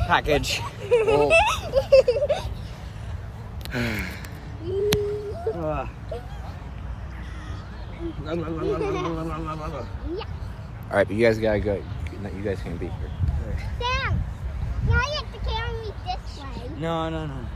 package. Oh. All right, but you guys gotta go. You guys can't be here. Sam, now you have to carry me this way. No.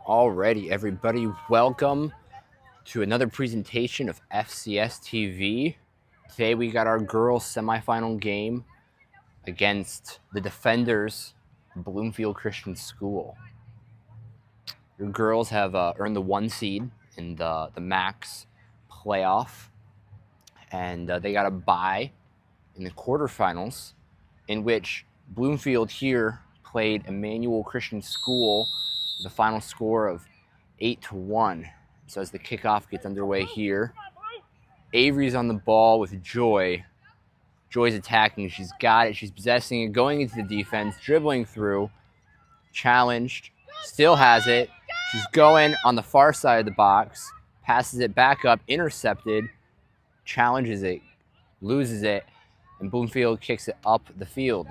Alrighty, everybody, welcome to another presentation of FCS TV. Today we got our girls semifinal game against the defenders, Bloomfield Christian School. Your girls have earned the 1 seed in the Max playoff, and they got a bye in the quarterfinals, in which Bloomfield here played Emmanuel Christian School with a final score of 8-1. So as the kickoff gets underway here, Avery's on the ball with Joy. Joy's attacking. She's got it. She's possessing it, going into the defense, dribbling through, challenged, still has it. She's going on the far side of the box, passes it back up, intercepted, challenges it, loses it, and Bloomfield kicks it up the field.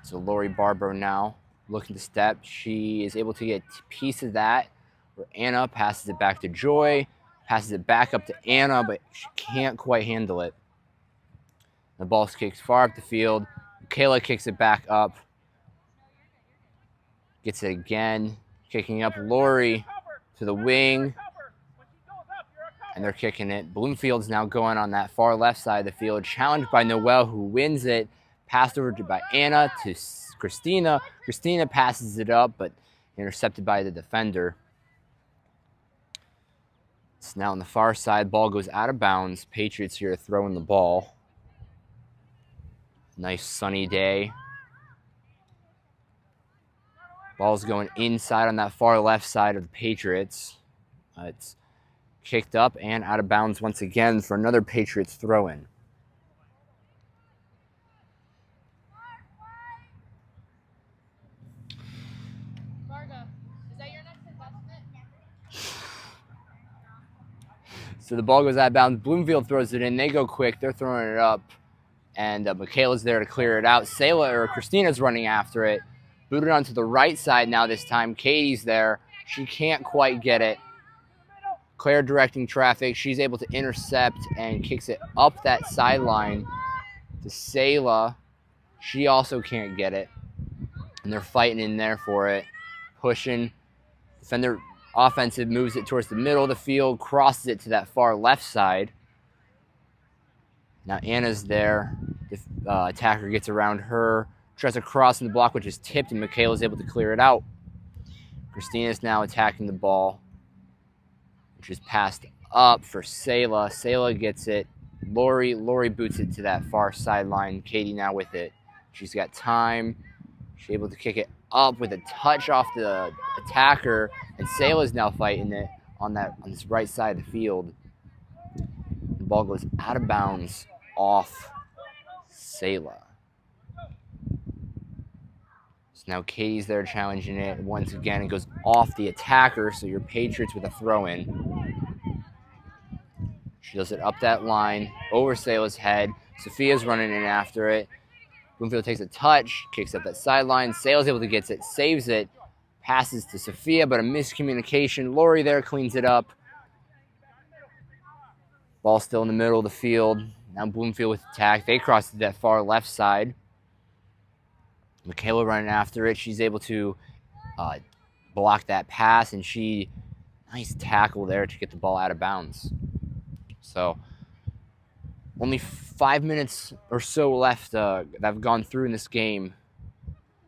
So Lori Barbaro now looking to step. She is able to get a piece of that, where Anna passes it back to Joy, passes it back up to Anna, but she can't quite handle it. The ball kicks far up the field. Michaela kicks it back up. Gets it again. Kicking up Lori to the wing. And they're kicking it. Bloomfield's now going on that far left side of the field. Challenged by Noelle, who wins it. Passed over by Anna to Christina. Christina passes it up, but intercepted by the defender. It's now on the far side. Ball goes out of bounds. Patriots here throwing the ball. Nice sunny day. Ball's going inside on that far left side of the Patriots. It's kicked up and out of bounds once again for another Patriots throw-in. So the ball goes out of bounds. Bloomfield throws it in. They go quick. They're throwing it up. And Michaela's there to clear it out. Christina's running after it. Booted onto the right side now this time. Katie's there. She can't quite get it. Claire directing traffic. She's able to intercept and kicks it up that sideline to Sayla. She also can't get it. And they're fighting in there for it. Pushing. Defender offensive moves it towards the middle of the field. Crosses it to that far left side. Now Anna's there. The attacker gets around her. Tries to cross in the block, which is tipped, and Michaela's able to clear it out. Christina's now attacking the ball, which is passed up for Sayla. Sayla gets it. Lori boots it to that far sideline. Katie now with it. She's got time. She's able to kick it up with a touch off the attacker, and Sayla's now fighting it on this right side of the field. The ball goes out of bounds off Sayla. So now Katie's there challenging it. Once again, it goes off the attacker, so your Patriots with a throw-in. She does it up that line, over Sayla's head. Sophia's running in after it. Bloomfield takes a touch, kicks up that sideline. Sayla's able to get it, saves it, passes to Sophia, but a miscommunication. Lori there cleans it up. Ball still in the middle of the field. Now Bloomfield with attack. They cross to that far left side. Michaela running after it. She's able to block that pass, and nice tackle there to get the ball out of bounds. So only 5 minutes or so left that have gone through in this game.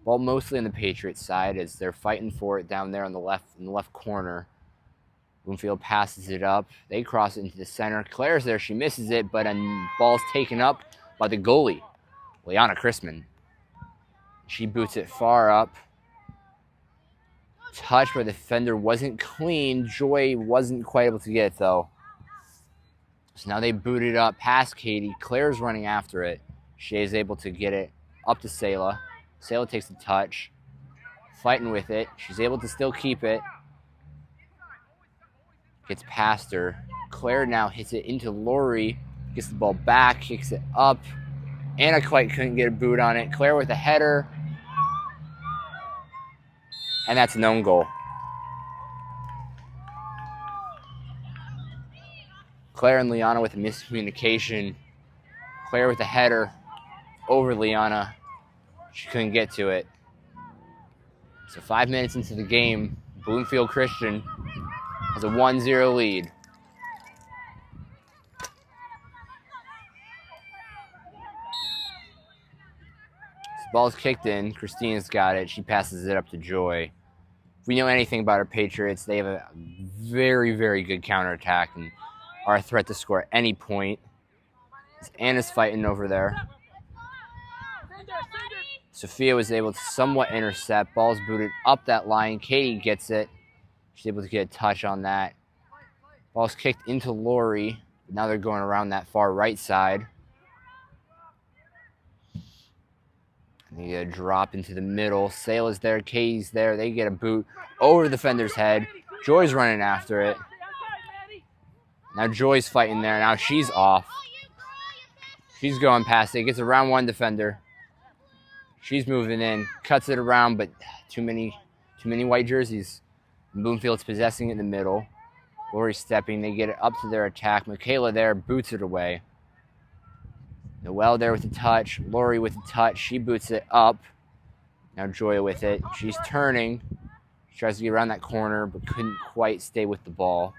Ball mostly on the Patriots side as they're fighting for it down there on the left corner. Bloomfield passes it up. They cross it into the center. Claire's there. She misses it, but a ball's taken up by the goalie, Liana Chrisman. She boots it far up. Touch by the defender wasn't clean. Joy wasn't quite able to get it, though. So now they boot it up past Katie. Claire's running after it. Shea's able to get it up to Sayla. Sayla takes the touch. Fighting with it. She's able to still keep it. Gets past her. Claire now hits it into Lori. Gets the ball back. Kicks it up. Anna quite couldn't get a boot on it. Claire with a header. And that's an own goal. Claire and Liana with a miscommunication. Claire with a header over Liana. She couldn't get to it. So 5 minutes into the game, Bloomfield Christian has a 1-0 lead. Ball's kicked in. Christina's got it. She passes it up to Joy. If we know anything about our Patriots, they have a very, very good counterattack and are a threat to score at any point. Anna's fighting over there. Sophia was able to somewhat intercept. Ball's booted up that line. Katie gets it. She's able to get a touch on that. Ball's kicked into Lori. Now they're going around that far right side. They get a drop into the middle. Sayla's there. Katie's there. They get a boot over the defender's head. Joy's running after it. Now Joy's fighting there. Now she's off. She's going past it. Gets around one defender. She's moving in, cuts it around, but too many white jerseys. Bloomfield's possessing it in the middle. Lori stepping, they get it up to their attack. Michaela there, boots it away. Noelle there with the touch. Lori with the touch. She boots it up. Now Joya with it. She's turning. She tries to get around that corner, but couldn't quite stay with the ball.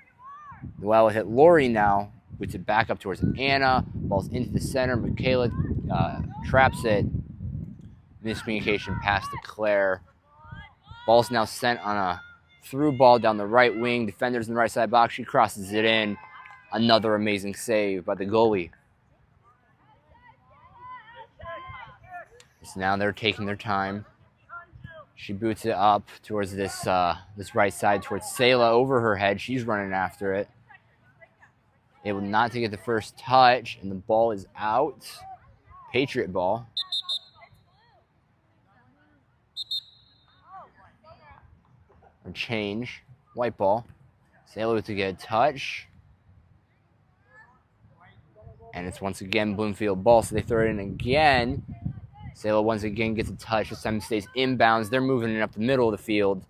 Noelle with it. Lori now boots it back up towards Anna. Ball's into the center. Michaela traps it. Miscommunication pass to Claire. Ball's now sent on a through ball down the right wing. Defenders in the right side box. She crosses it in. Another amazing save by the goalie. So now they're taking their time. She boots it up towards this right side towards Selah over her head. She's running after it. Able not to get the first touch, and the ball is out. Patriot ball. Or change. White ball. Selah to get a touch. And it's once again Bloomfield ball, so they throw it in again. Selah once again gets a touch. This time stays inbounds. They're moving it up the middle of the field.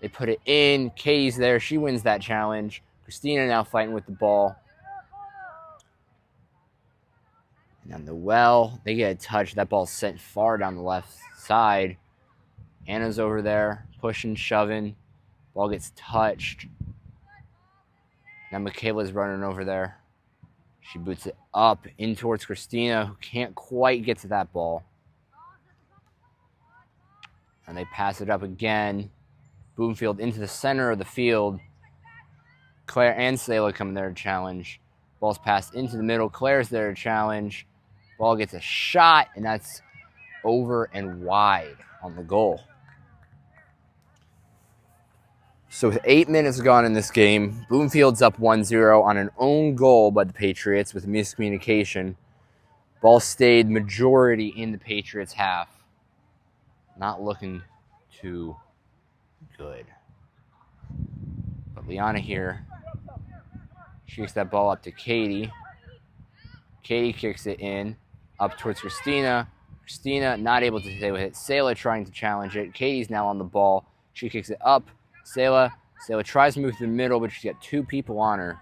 They put it in. Katie's there. She wins that challenge. Christina now fighting with the ball. And on the well, they get a touch. That ball's sent far down the left side. Anna's over there, pushing, shoving. Ball gets touched. Now Michaela's running over there. She boots it up in towards Christina, who can't quite get to that ball. And they pass it up again. Bloomfield into the center of the field. Claire and Selah come there to challenge. Ball's passed into the middle. Claire's there to challenge. Ball gets a shot, and that's over and wide on the goal. So with 8 minutes gone in this game, Bloomfield's up 1-0 on an own goal by the Patriots with miscommunication. Ball stayed majority in the Patriots' half. Not looking too good. But Liana here, she kicks that ball up to Katie. Katie kicks it in, up towards Christina. Christina not able to stay with it. Selah trying to challenge it. Katie's now on the ball. She kicks it up. Selah tries to move to the middle, but she's got two people on her.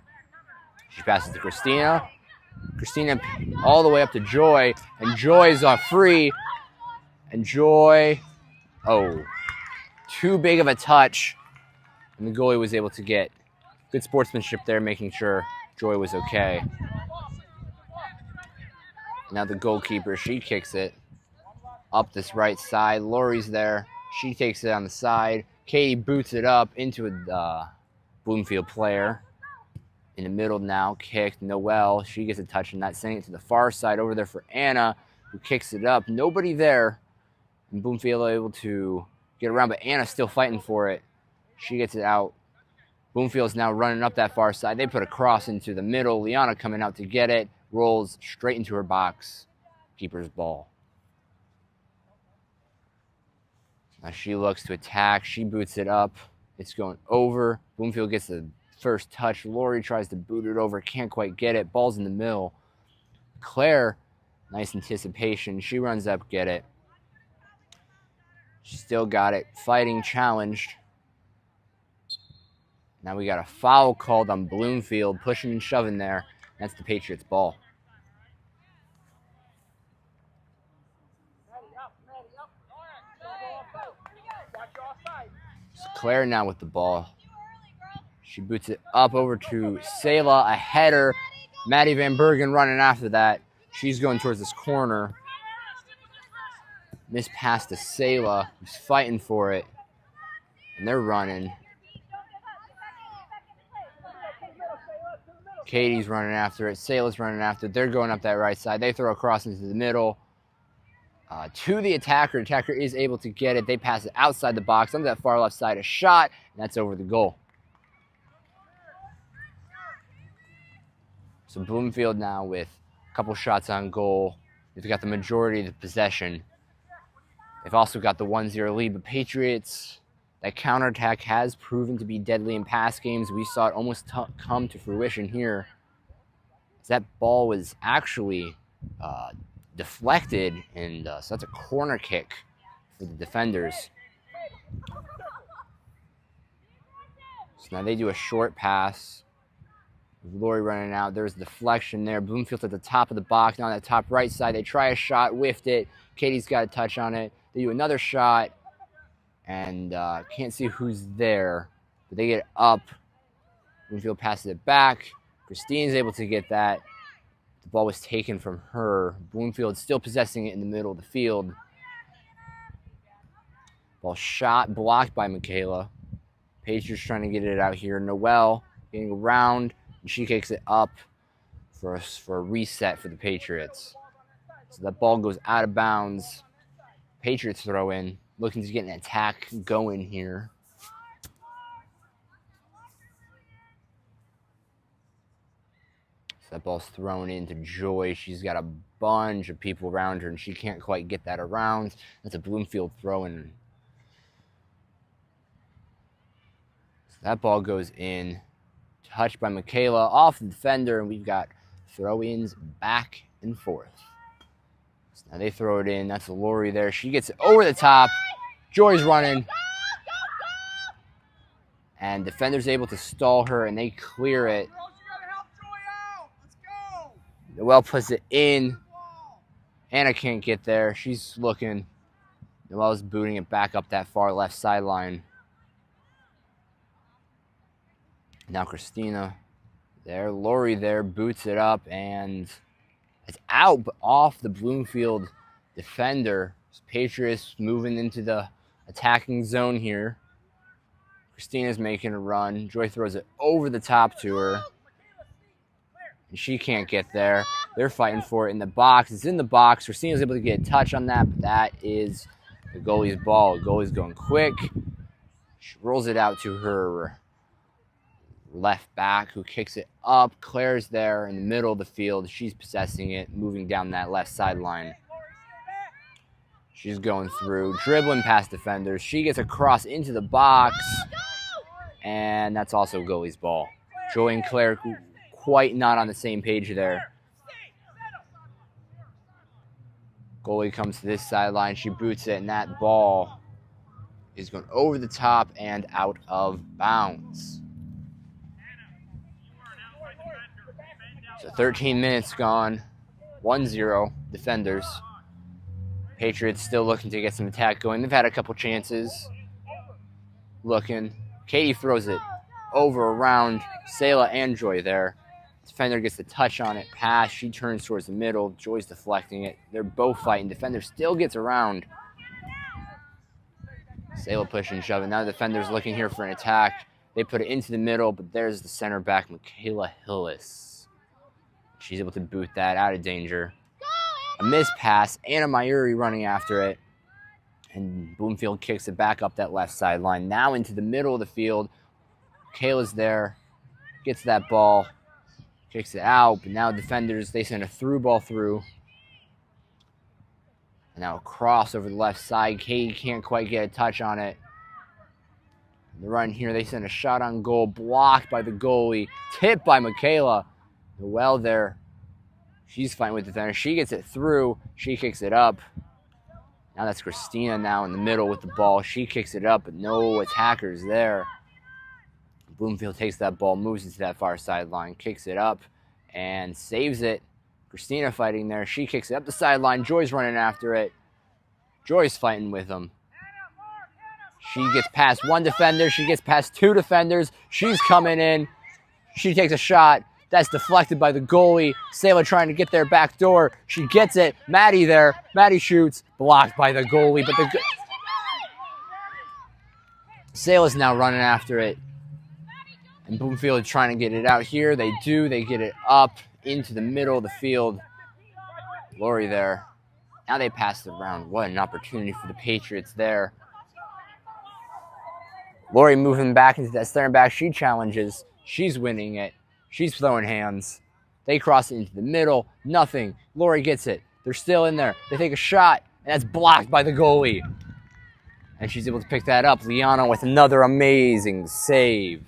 She passes to Christina. Christina all the way up to Joy, and Joy's free. And Joy, too big of a touch. And the goalie was able to get good sportsmanship there, making sure Joy was okay. Now the goalkeeper, she kicks it up this right side. Lori's there. She takes it on the side. Katie boots it up into a Bloomfield player. In the middle now, kicked. Noelle, she gets a touch, and not sending it to the far side over there for Anna, who kicks it up. Nobody there. And Bloomfield able to get around, but Anna's still fighting for it. She gets it out. Bloomfield's now running up that far side. They put a cross into the middle. Liana coming out to get it. Rolls straight into her box. Keeper's ball. Now she looks to attack. She boots it up. It's going over. Bloomfield gets the first touch. Lori tries to boot it over. Can't quite get it. Ball's in the middle. Claire, nice anticipation. She runs up, get it. She still got it. Fighting, challenged. Now we got a foul called on Bloomfield. Pushing and shoving there. That's the Patriots' ball. Claire now with the ball. She boots it up over to Selah, a header. Maddie Van Bergen running after that. She's going towards this corner. Missed pass to Selah, who's fighting for it. And they're running. Katie's running after it. Selah's running after it. They're going up that right side. They throw a cross into the middle. To the attacker. The attacker is able to get it. They pass it outside the box. On that far left side, a shot. And that's over the goal. So Bloomfield now with a couple shots on goal. They've got the majority of the possession. They've also got the 1-0 lead. But Patriots, that counterattack has proven to be deadly in past games. We saw it almost come to fruition here. That ball was actually deflected, and so that's a corner kick for the defenders. So now they do a short pass. Lori running out. There's deflection there. Bloomfield at the top of the box. Now on the top right side, they try a shot, whiffed it. Katie's got a touch on it. They do another shot, and can't see who's there, but they get it up. Bloomfield passes it back. Christine's able to get that. The ball was taken from her. Bloomfield still possessing it in the middle of the field. Ball shot, blocked by Michaela. Patriots trying to get it out here. Noelle getting around, and she kicks it up for a reset for the Patriots. So that ball goes out of bounds. Patriots throw in, looking to get an attack going here. So that ball's thrown into Joy. She's got a bunch of people around her, and she can't quite get that around. That's a Bloomfield throw-in. So that ball goes in. Touched by Michaela off the defender, and we've got throw-ins back and forth. So now they throw it in. That's Lori there. She gets it over the top. Joy's running. And defender's able to stall her, and they clear it. Noelle puts it in. Anna can't get there. She's looking. Noelle's booting it back up that far left sideline. Now Christina there. Lori there boots it up, and it's out, but off the Bloomfield defender. Patriots moving into the attacking zone here. Christina's making a run. Joy throws it over the top to her. And she can't get there. They're fighting for it in the box. It's in the box. Christina's able to get a touch on that, but that is the goalie's ball. The goalie's going quick. She rolls it out to her left back, who kicks it up. Claire's there in the middle of the field. She's possessing it, moving down that left sideline. She's going through, dribbling past defenders. She gets across into the box, and that's also goalie's ball. Joy and Claire quite not on the same page there. Goalie comes to this sideline. She boots it, and that ball is going over the top and out of bounds. So 13 minutes gone, 1-0, defenders. Patriots still looking to get some attack going. They've had a couple chances. Looking. Katie throws it over around Selah and Joy there. Defender gets the touch on it. Pass. She turns towards the middle. Joy's deflecting it. They're both fighting. Defender still gets around. Selah pushing and shoving. Now the defender's looking here for an attack. They put it into the middle, but there's the center back, Michaela Hillis. She's able to boot that out of danger. A missed pass. Anna Mayuri running after it. And Bloomfield kicks it back up that left sideline. Now into the middle of the field. Kayla's there. Gets that ball. Kicks it out. But now defenders, they send a through ball through. And now a cross over the left side. Katie can't quite get a touch on it. The run here, they send a shot on goal. Blocked by the goalie. Tipped by Michaela. Noelle there. She's fighting with the defender. She gets it through. She kicks it up. Now that's Christina now in the middle with the ball. She kicks it up, but no attackers there. Bloomfield takes that ball, moves it to that far sideline, kicks it up, and saves it. Christina fighting there. She kicks it up the sideline. Joy's running after it. Joy's fighting with them. She gets past one defender. She gets past two defenders. She's coming in. She takes a shot. That's deflected by the goalie. Selah trying to get there back door. She gets it. Maddie there. Maddie shoots. Blocked by the goalie. But Selah's now running after it. And Bloomfield trying to get it out here. They do. They get it up into the middle of the field. Lori there. Now they pass it around. What an opportunity for the Patriots there. Lori moving back into that center back. She challenges. She's winning it. She's throwing hands. They cross it into the middle. Nothing. Lori gets it. They're still in there. They take a shot, and that's blocked by the goalie. And she's able to pick that up. Liana with another amazing save.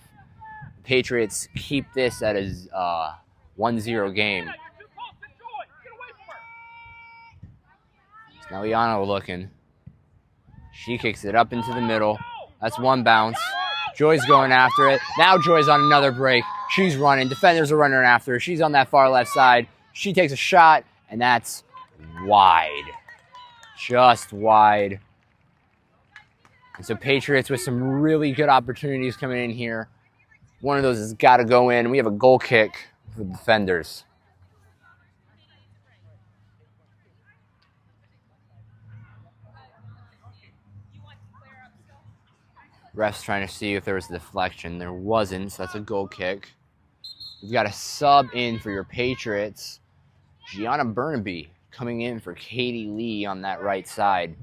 Patriots keep this at a 1-0 game. Now Liana looking. She kicks it up into the middle. That's one bounce. Joy's going after it. Now Joy's on another break. She's running. Defenders are running after her. She's on that far left side. She takes a shot, and that's wide. Just wide. And so Patriots with some really good opportunities coming in here. One of those has got to go in. We have a goal kick for the defenders. Ref's trying to see if there was a deflection. There wasn't, so that's a goal kick. We've got a sub in for your Patriots. Gianna Burnaby coming in for Katie Lee on that right side.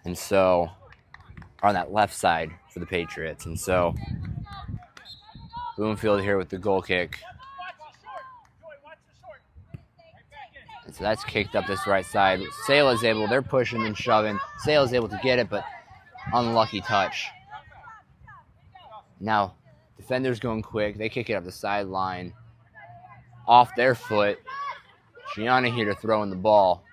And so, on that left side for the Patriots. And so, Bloomfield here with the goal kick. And so that's kicked up this right side. Sayla's able, they're pushing and shoving. Sayla's able to get it, but unlucky touch. Now, defenders going quick. They kick it up the sideline. Off their foot. Gianna here to throw in the ball.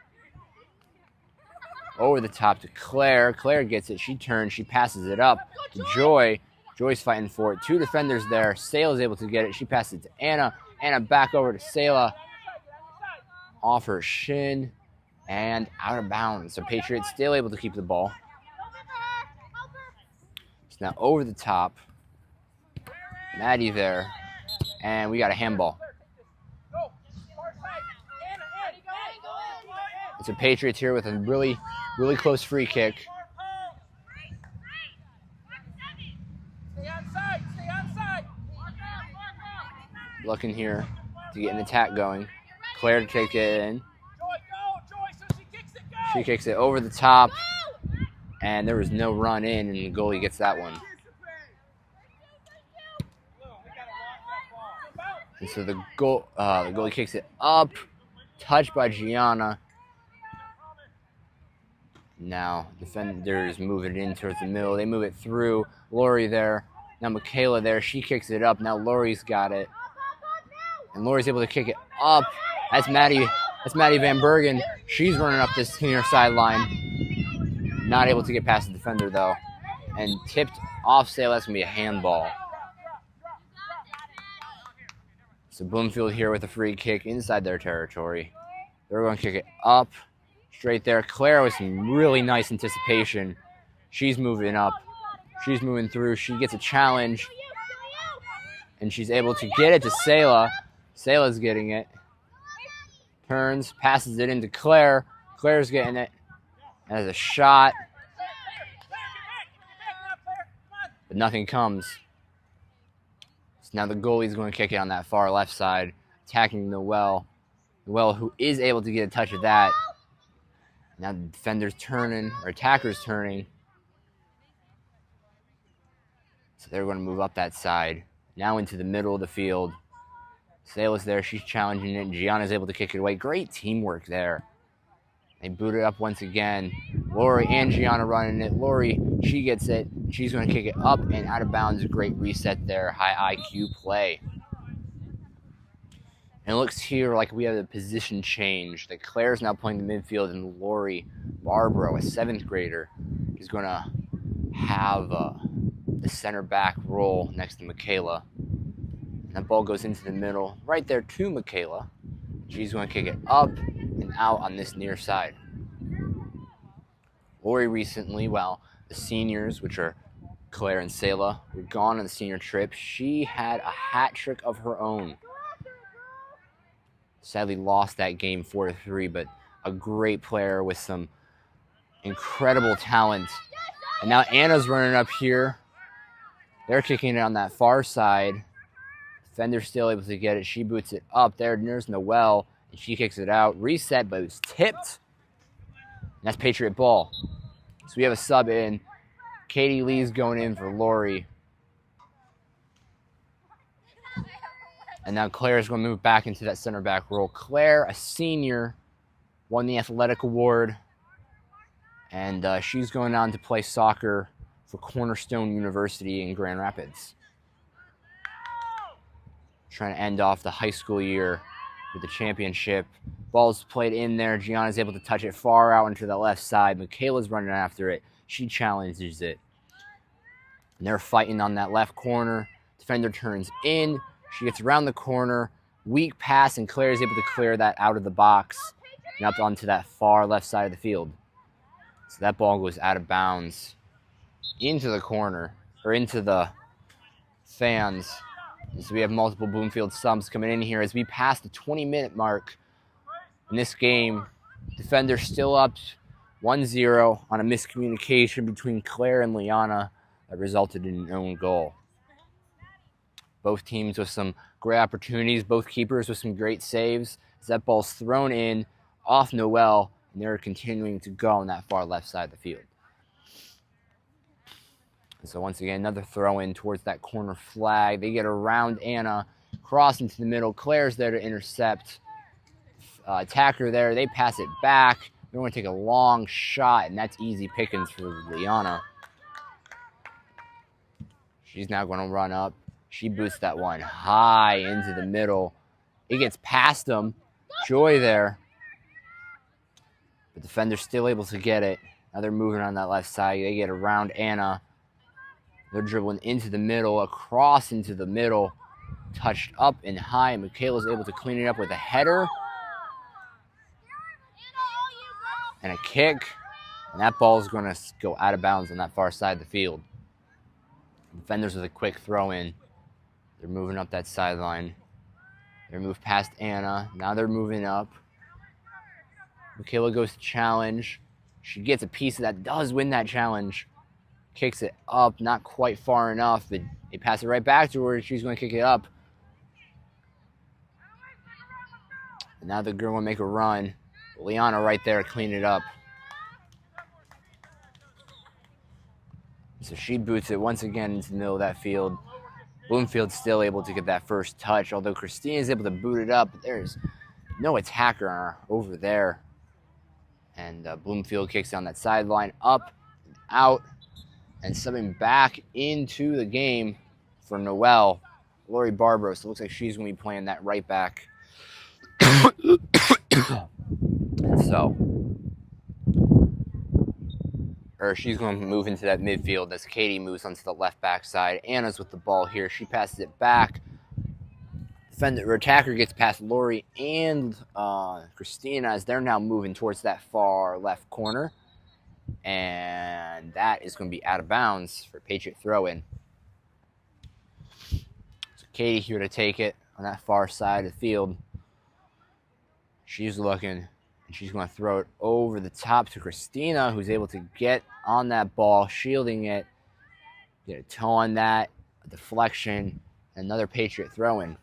Over the top to Claire. Claire gets it. She turns. She passes it up to Joy. Joy's fighting for it. Two defenders there. Sayla's able to get it. She passes it to Anna. Anna back over to Sayla. Off her shin. And out of bounds. So Patriots still able to keep the ball. So now over the top. Maddie there. And we got a handball. It's a Patriots here with a really close free kick. Stay onside. Looking here to get an attack going. Claire to take it in. She kicks it over the top. And there was no run in, and the goalie gets that one. And so the goalie kicks it up. Touched by Gianna. Now, defenders move it in towards the middle. They move it through. Lori there. Now Michaela there. She kicks it up. Now Lori's got it. And Lori's able to kick it up. That's Maddie Van Bergen. She's running up this near sideline. Not able to get past the defender, though. And tipped off Sayla. That's going to be a handball. So Bloomfield here with a free kick inside their territory. They're going to kick it up. Straight there. Claire with some really nice anticipation. She's moving up. She's moving through. She gets a challenge. And she's able to get it to Sayla. Sayla's getting it. Turns. Passes it into Claire. Claire's getting it. Has a shot. But nothing comes. So now the goalie's going to kick it on that far left side. Attacking Noelle. Noelle who is able to get a touch of that. Now the defender's turning, or attacker's turning. So they're going to move up that side. Now into the middle of the field. Sayla's there. She's challenging it. Gianna's able to kick it away. Great teamwork there. They boot it up once again. Lori and Gianna running it. Lori, she gets it. She's going to kick it up and out of bounds. Great reset there. High IQ play. And it looks here like we have a position change. That Claire's now playing the midfield, and Lori Barbaro, a 7th grader, is going to have the center back role next to Michaela. And that ball goes into the middle, right there to Michaela. She's going to kick it up and out on this near side. Lori recently, while the seniors, which are Claire and Sayla, were gone on the senior trip, she had a hat trick of her own. Sadly lost that game 4-3, but a great player with some incredible talent. And now Anna's running up here. They're kicking it on that far side. Defender's still able to get it. She boots it up. There's Noelle, and she kicks it out. Reset, but it was tipped. And that's Patriot ball. So we have a sub in. Katie Lee's going in for Lori. And now Claire's going to move back into that center back role. Claire, a senior, won the athletic award. And she's going on to play soccer for Cornerstone University in Grand Rapids. Trying to end off the high school year with the championship. Ball's played in there. Gianna's able to touch it far out into the left side. Michaela's running after it. She challenges it. And they're fighting on that left corner. Defender turns in. She gets around the corner. Weak pass, and Claire is able to clear that out of the box and up onto that far left side of the field. So that ball goes out of bounds into the corner, or into the fans. So we have multiple Bloomfield subs coming in here as we pass the 20-minute mark in this game. Defender still up 1-0 on a miscommunication between Claire and Liana that resulted in an own goal. Both teams with some great opportunities, both keepers with some great saves. As that ball's thrown in off Noel, and they're continuing to go on that far left side of the field. And so once again, another throw in towards that corner flag. They get around Anna, cross into the middle. Claire's there to intercept. Attacker there. They pass it back. They're going to take a long shot, and that's easy pickings for Liana. She's now going to run up. She boosts that one high into the middle. It gets past them. Joy there. The defender's still able to get it. Now they're moving on that left side. They get around Anna. They're dribbling into the middle, across into the middle. Touched up and high. And Michaela's able to clean it up with a header. And a kick. And that ball is going to go out of bounds on that far side of the field. Defenders with a quick throw in. They're moving up that sideline. They're moved past Anna. Now they're moving up. Michaela goes to challenge. She gets a piece of that, does win that challenge. Kicks it up, not quite far enough, but they pass it right back to her. She's going to kick it up. And now the girl will make a run. Liana right there, clean it up. So she boots it once again into the middle of that field. Bloomfield's still able to get that first touch, although Christine is able to boot it up. But there's no attacker over there. And Bloomfield kicks down that sideline, up, out, and subbing back into the game for Noelle, Lori Barbaro. So it looks like she's going to be playing that right back. And so, or she's going to move into that midfield as Katie moves onto the left back side. Anna's with the ball here. She passes it back. Defender, attacker gets past Lori and Christina as they're now moving towards that far left corner. And that is going to be out of bounds for Patriot throw-in. So Katie here to take it on that far side of the field. She's looking, and she's going to throw it over the top to Christina, who's able to get on that ball, shielding it, get a toe on that, a deflection, and another Patriot throw-in.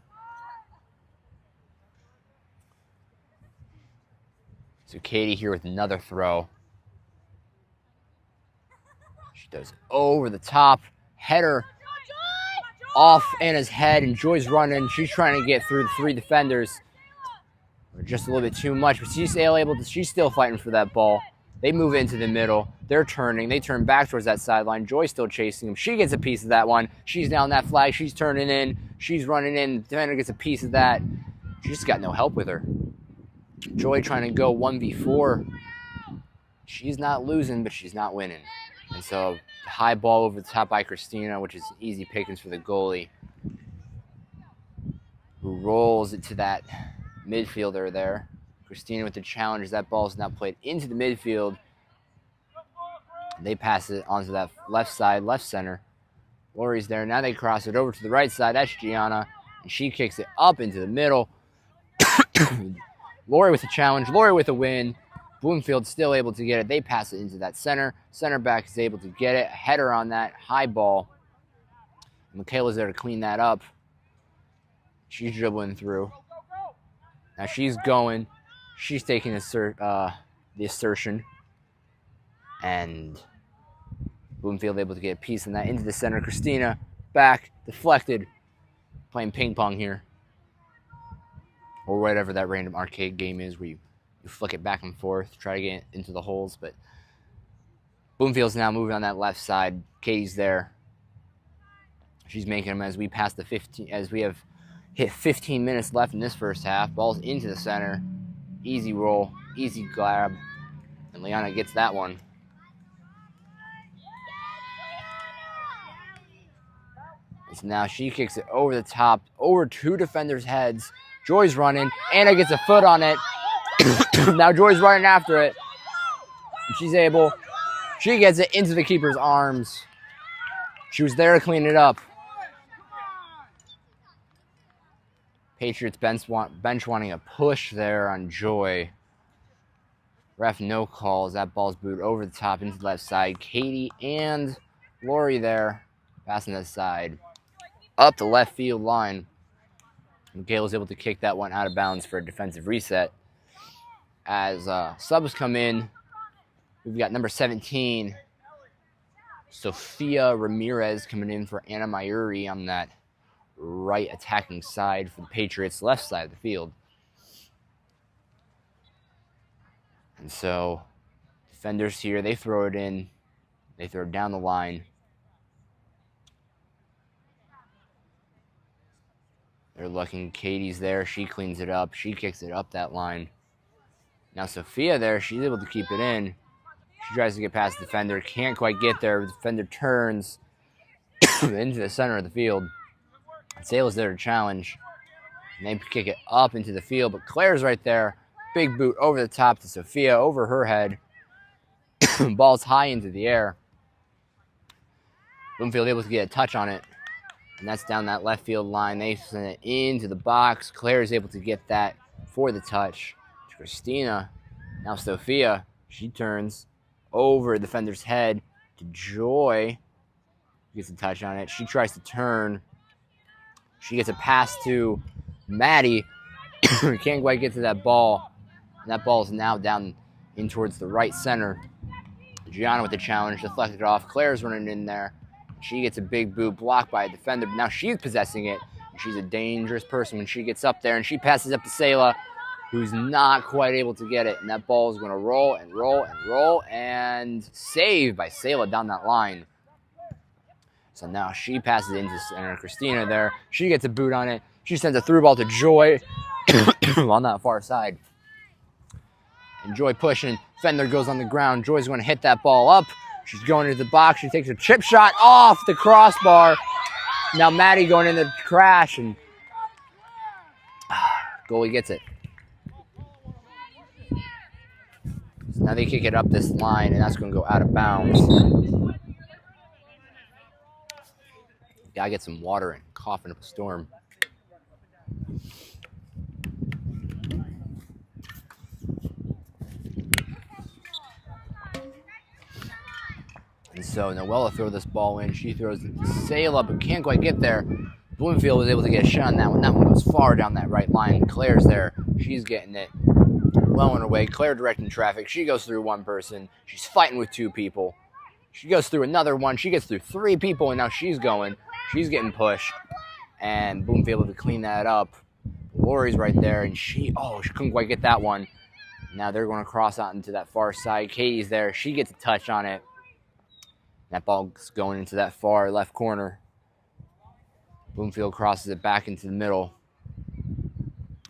So Katie here with another throw. She does over the top, header off Anna's head, and Joy's running. She's trying to get through the three defenders. Just a little bit too much, but she's still able to. She's still fighting for that ball. They move into the middle. They're turning. They turn back towards that sideline. Joy's still chasing them. She gets a piece of that one. She's down that flag. She's turning in. She's running in. The defender gets a piece of that. She just got no help with her. Joy trying to go 1v4. She's not losing, but she's not winning. And so the high ball over the top by Christina, which is easy pickings for the goalie, who rolls it to that midfielder there. Christina with the challenge. That ball is now played into the midfield. They pass it onto that left side, left center. Lori's there. Now they cross it over to the right side. That's Gianna. And she kicks it up into the middle. Lori with a challenge. Lori with a win. Bloomfield still able to get it. They pass it into that center. Center back is able to get it. A header on that high ball. Michaela's there to clean that up. She's dribbling through. Now she's going. She's taking the assertion. And Bloomfield able to get a piece of that into the center. Christina back, deflected. Playing ping pong here. Or whatever that random arcade game is where you flick it back and forth, try to get into the holes. But Bloomfield's now moving on that left side. Katie's there. She's making them as we pass as we have hit 15 minutes left in this first half. Ball's into the center. Easy roll, easy grab. And Liana gets that one. And so now she kicks it over the top, over two defenders' heads. Joy's running. Anna gets a foot on it. Now Joy's running after it. And she gets it into the keeper's arms. She was there to clean it up. Patriots bench wanting a push there on Joy. Ref no calls. That ball's booted over the top into the left side. Katie and Lori there passing that side. Up the left field line. Michaela's able to kick that one out of bounds for a defensive reset. As subs come in, we've got number 17, Sophia Ramirez, coming in for Anna Mayuri on that right attacking side for the Patriots, left side of the field. And so defenders here, they throw it in. They throw it down the line. They're looking. Katie's there. She cleans it up. She kicks it up that line. Now Sophia there, she's able to keep it in. She tries to get past the defender. Can't quite get there. The defender turns into the center of the field. Sayla's there to challenge. And they kick it up into the field, but Claire's right there. Big boot over the top to Sophia, over her head. Ball's high into the air. Bloomfield able to get a touch on it. And that's down that left field line. They send it into the box. Claire is able to get that for the touch. Christina. Now Sophia. She turns over the defender's head to Joy. Gets a touch on it. She tries to turn. She gets a pass to Maddie. Can't quite get to that ball. And that ball is now down in towards the right center. Gianna with the challenge, deflected off. Claire's running in there. She gets a big boot blocked by a defender, but now she's possessing it. She's a dangerous person when she gets up there, and she passes up to Sayla, who's not quite able to get it. And that ball is going to roll and roll and roll, and saved by Sayla down that line. So now she passes it into center. Christina there. She gets a boot on it. She sends a through ball to Joy on that far side. And Joy pushing. Fender goes on the ground. Joy's going to hit that ball up. She's going into the box. She takes a chip shot off the crossbar. Now Maddie going into the crash, and goalie gets it. So now they kick it up this line, and that's going to go out of bounds. Gotta get some water and coughing up a storm. And so Noella throws this ball in. She throws it to Sayla, but can't quite get there. Bloomfield was able to get a shot on that one. That one goes far down that right line. Claire's there. She's getting it well on her way. Claire directing traffic. She goes through one person. She's fighting with two people. She goes through another one. She gets through three people, and now she's going. She's getting pushed. And Bloomfield able to clean that up. Lori's right there, and she couldn't quite get that one. Now they're going to cross out into that far side. Katie's there. She gets a touch on it. That ball's going into that far left corner. Bloomfield crosses it back into the middle.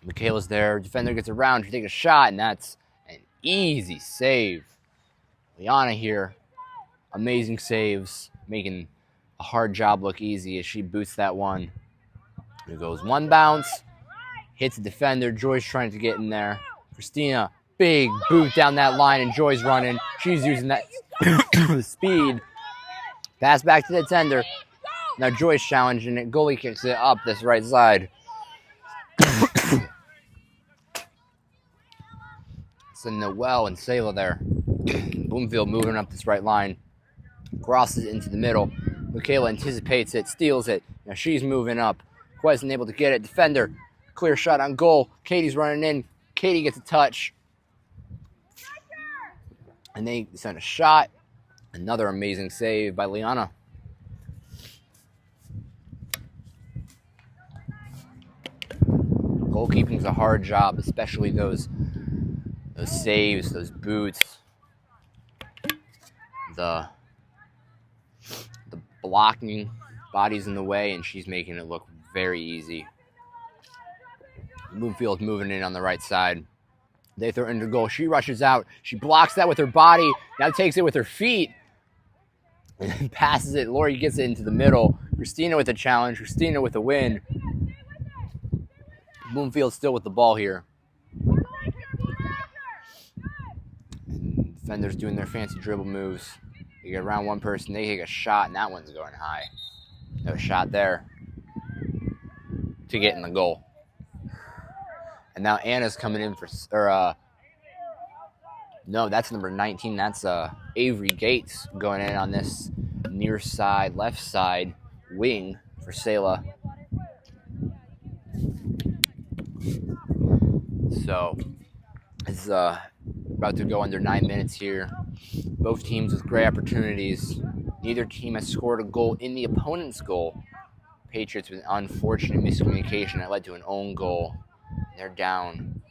Michaela's there. Defender gets around. She takes a shot, and that's an easy save. Liana here. Amazing saves, making a hard job look easy as she boots that one. There goes one bounce. Hits the defender. Joy's trying to get in there. Christina, big boot down that line, and Joy's running. She's using that speed. Pass back to the defender. Now Joy's challenging it. Goalie kicks it up this right side. So Noelle and Sayla there. Bloomfield moving up this right line. Crosses it into the middle. Michaela anticipates it, steals it. Now she's moving up. Wasn't able to get it. Defender, clear shot on goal. Katie's running in. Katie gets a touch. And they send a shot. Another amazing save by Liana. Goalkeeping is a hard job, especially those saves, those boots, the blocking, body's in the way, and she's making it look very easy. Bloomfield moving in on the right side. They throw it into goal. She rushes out. She blocks that with her body. Now takes it with her feet. And then passes it. Lori gets it into the middle. Christina with the challenge. Christina with the win. Bloomfield still with the ball here. And defenders doing their fancy dribble moves. They get around one person. They take a shot, and that one's going high. No shot there to get in the goal. And now Anna's coming in for, no, that's number 19. That's Avery Gates going in on this near side, left side wing for Selah. So it's about to go under 9 minutes here. Both teams with great opportunities. Neither team has scored a goal in the opponent's goal. Patriots with unfortunate miscommunication that led to an own goal. They're down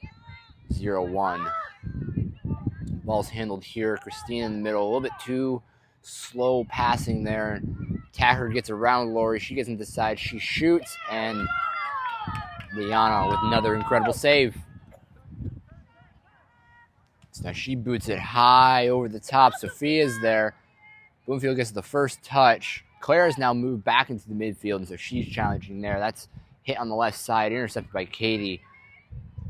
0-1. Ball's handled here. Christina in the middle. A little bit too slow passing there. Tacker gets around Lori. She gets into the side. She shoots. And Liana with another incredible save. So now she boots it high over the top. Sophia's there. Bloomfield gets the first touch. Claire has now moved back into the midfield, and so she's challenging there. That's hit on the left side, intercepted by Katie.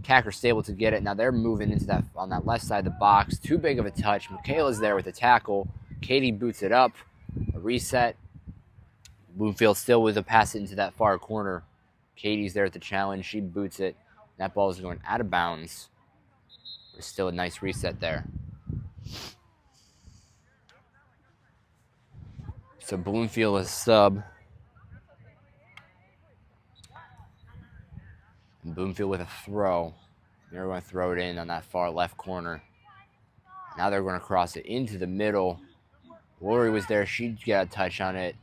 Tacker's able to get it. Now they're moving into that on that left side of the box. Too big of a touch. Michaela's there with a tackle. Katie boots it up. A reset. Bloomfield still with a pass into that far corner. Katie's there at the challenge. She boots it. That ball is going out of bounds. There's still a nice reset there. So Bloomfield is sub. And Bloomfield with a throw. They're going to throw it in on that far left corner. Now they're going to cross it into the middle. Lori was there. She got a touch on it.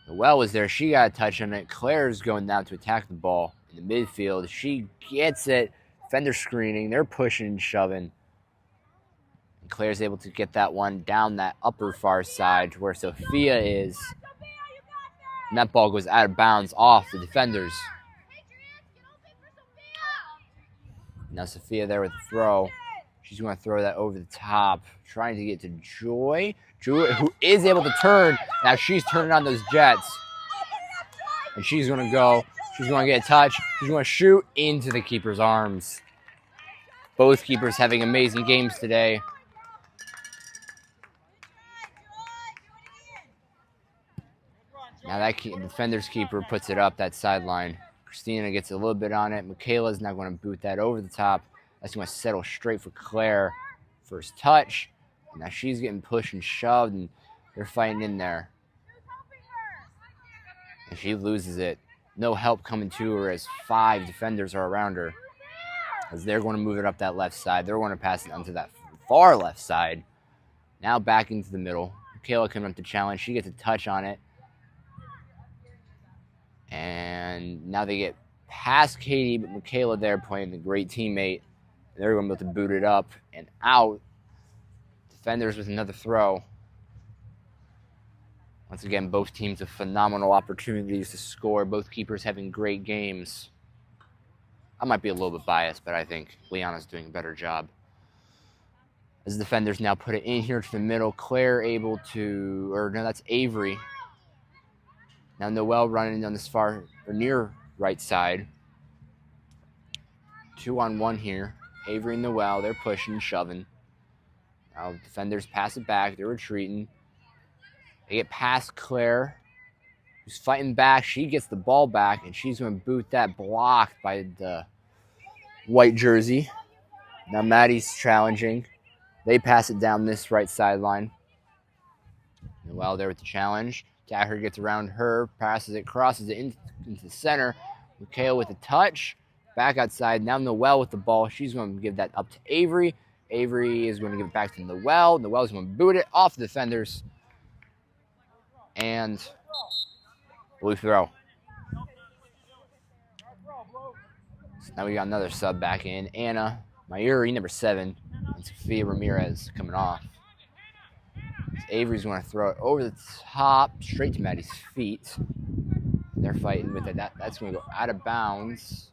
Noelle was there. She got a touch on it. Claire's going down to attack the ball in the midfield. She gets it. Defender screening. They're pushing and shoving. And Claire's able to get that one down that upper far side to where Sophia is. And that ball goes out of bounds off the defenders. Now Sophia there with the throw. She's going to throw that over the top, trying to get to Joy. Joy, who is able to turn. Now she's turning on those Jets. And she's going to go. She's going to get a touch. She's going to shoot into the keeper's arms. Both keepers having amazing games today. Now that defender's keeper puts it up that sideline. Christina gets a little bit on it. Michaela's now going to boot that over the top. That's going to settle straight for Claire. First touch. Now she's getting pushed and shoved, and they're fighting in there. And she loses it. No help coming to her as 5 defenders are around her. As they're going to move it up that left side. They're going to pass it onto that far left side. Now back into the middle. Michaela coming up to challenge. She gets a touch on it. And now they get past Katie, but Michaela there playing the great teammate. They're going to be able to boot it up and out. Defenders with another throw. Once again, both teams have phenomenal opportunities to score. Both keepers having great games. I might be a little bit biased, but I think Liana's doing a better job. As the defenders now put it in here to the middle. Claire able to, or no, that's Avery. Now Noelle running on this far, or near right side. 2-on-1 here. Avery and Noelle, they're pushing and shoving. Now defenders pass it back. They're retreating. They get past Claire, who's fighting back. She gets the ball back, and she's going to boot that blocked by the white jersey. Now Maddie's challenging. They pass it down this right sideline. Noelle there with the challenge. Tacker gets around her, passes it, crosses it into the center. Michaela with a touch. Back outside. Now Noelle with the ball. She's going to give that up to Avery. Avery is going to give it back to Noelle. Noelle's going to boot it off the defenders. And blue throw. So now we got another sub back in. Anna Mayuri, number 7. And Sophia Ramirez coming off. Avery's going to throw it over the top, straight to Maddie's feet. They're fighting with it. That's going to go out of bounds.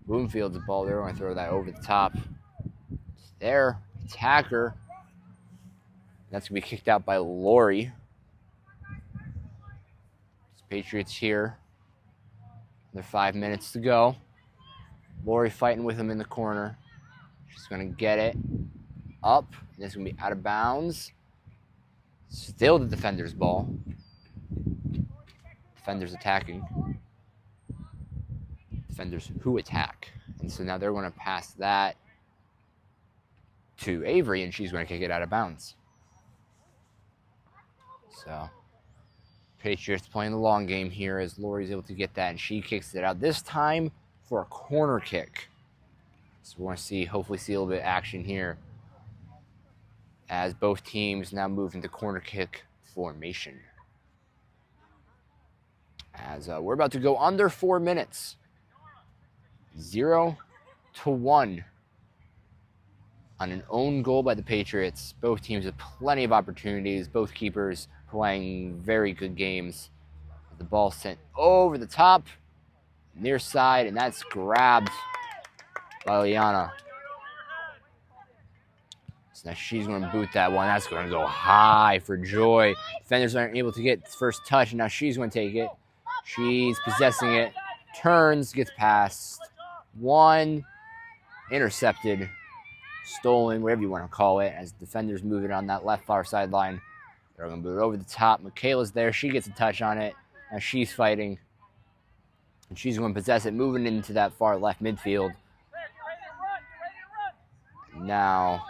Bloomfield's ball. They're going to throw that over the top. It's their attacker. That's going to be kicked out by Lori. Patriots here. Another 5 minutes to go. Lori fighting with him in the corner. She's going to get it up. This is going to be out of bounds. Still the defender's ball. Defenders attacking. Defenders who attack. And so now they're going to pass that to Avery, and she's going to kick it out of bounds. So Patriots playing the long game here as Lori's able to get that, and she kicks it out. This time for a corner kick. So we want to hopefully see a little bit of action here as both teams now move into corner kick formation. As we're about to go under 4 minutes. 0-1 on an own goal by the Patriots. Both teams have plenty of opportunities. Both keepers playing very good games. The ball sent over the top, near side, and that's grabbed by Liana. So now she's going to boot that one. That's going to go high for Joy. Defenders aren't able to get the first touch, and now she's going to take it. She's possessing it, turns, gets past one, intercepted, stolen, whatever you want to call it, as defenders move it on that left far sideline. They're going to boot it over the top. Michaela's there. She gets a touch on it. Now she's fighting, and she's going to possess it, moving into that far left midfield. Now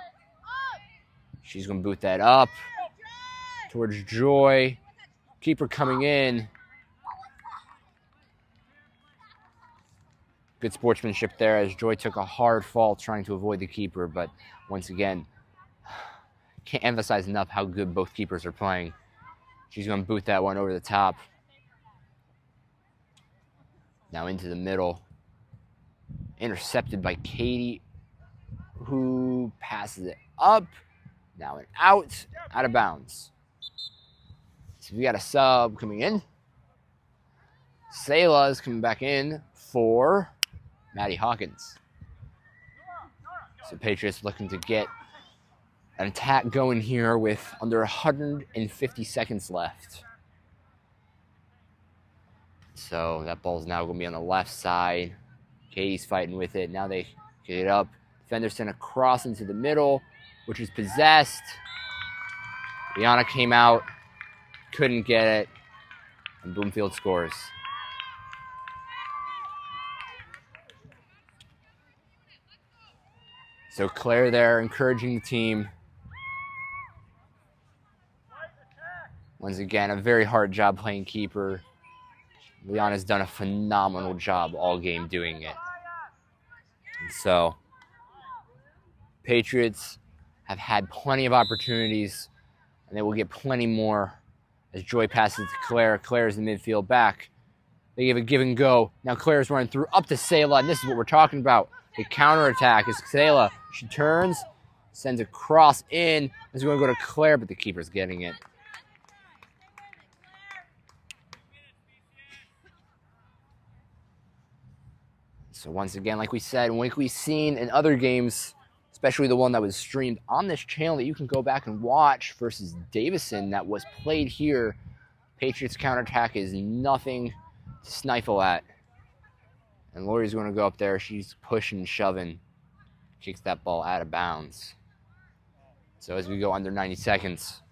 she's going to boot that up towards Joy. Keeper coming in. Good sportsmanship there as Joy took a hard fall trying to avoid the keeper, but once again, can't emphasize enough how good both keepers are playing. She's going to boot that one over the top. Now into the middle. Intercepted by Katie, who passes it up. Now and out of bounds. So we got a sub coming in. Sayla is coming back in for Maddie Hawkins. So Patriots looking to get an attack going here with under 150 seconds left. So that ball's now going to be on the left side. Katie's fighting with it. Now they get it up. Defender sent a cross into the middle, which is possessed. Liana came out, couldn't get it, and Bloomfield scores. So Claire there encouraging the team. Once again, a very hard job playing keeper. Liana's done a phenomenal job all game doing it. And so Patriots have had plenty of opportunities, and they will get plenty more as Joy passes to Claire. Claire's in the midfield back. They give a give and go. Now Claire's running through up to Sayla, and this is what we're talking about. The counterattack is Sayla. She turns, sends a cross in. It's going to go to Claire, but the keeper's getting it. So once again, like we said, like we've seen in other games, especially the one that was streamed on this channel that you can go back and watch versus Davison that was played here, Patriots counterattack is nothing to sniffle at. And Lori's going to go up there. She's pushing and shoving. Kicks that ball out of bounds. So as we go under 90 seconds,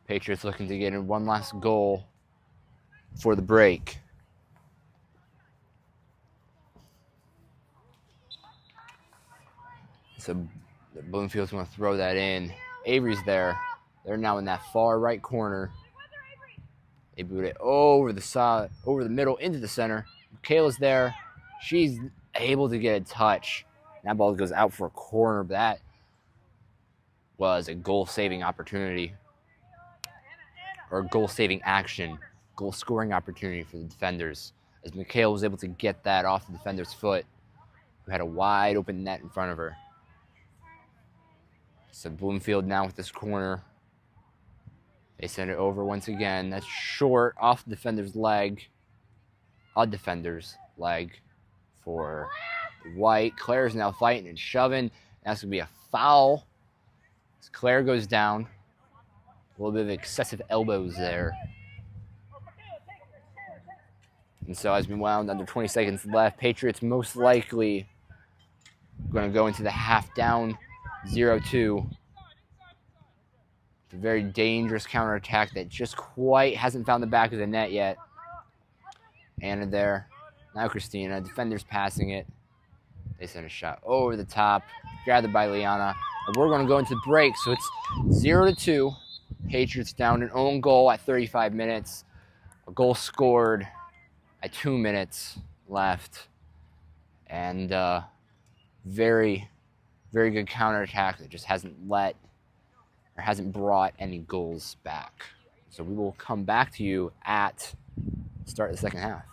Patriots looking to get in one last goal for the break. So Bloomfield's going to throw that in. Avery's there. They're now in that far right corner. They boot it over the side, over the middle, into the center. Michaela's there. She's able to get a touch. That ball goes out for a corner, but that was a goal-saving opportunity. Or goal-saving action. Goal-scoring opportunity for the defenders. As Michaela was able to get that off the defender's foot, who had a wide-open net in front of her. So Bloomfield now with this corner. They send it over once again. That's short off the defender's leg. A defender's leg. for White. Claire's now fighting and shoving. That's going to be a foul. As Claire goes down. A little bit of excessive elbows there. And so as we wound under 20 seconds left, Patriots most likely going to go into the half down 0-2. It's a very dangerous counterattack that just quite hasn't found the back of the net yet. Anna there. Now Christina. Defenders passing it. They send a shot over the top. Gathered by Liana. And we're going to go into break. So it's 0-2. Patriots down an own goal at 35 minutes. A goal scored at 2 minutes left. And very, very good counterattack that just hasn't brought any goals back. So we will come back to you at the start of the second half.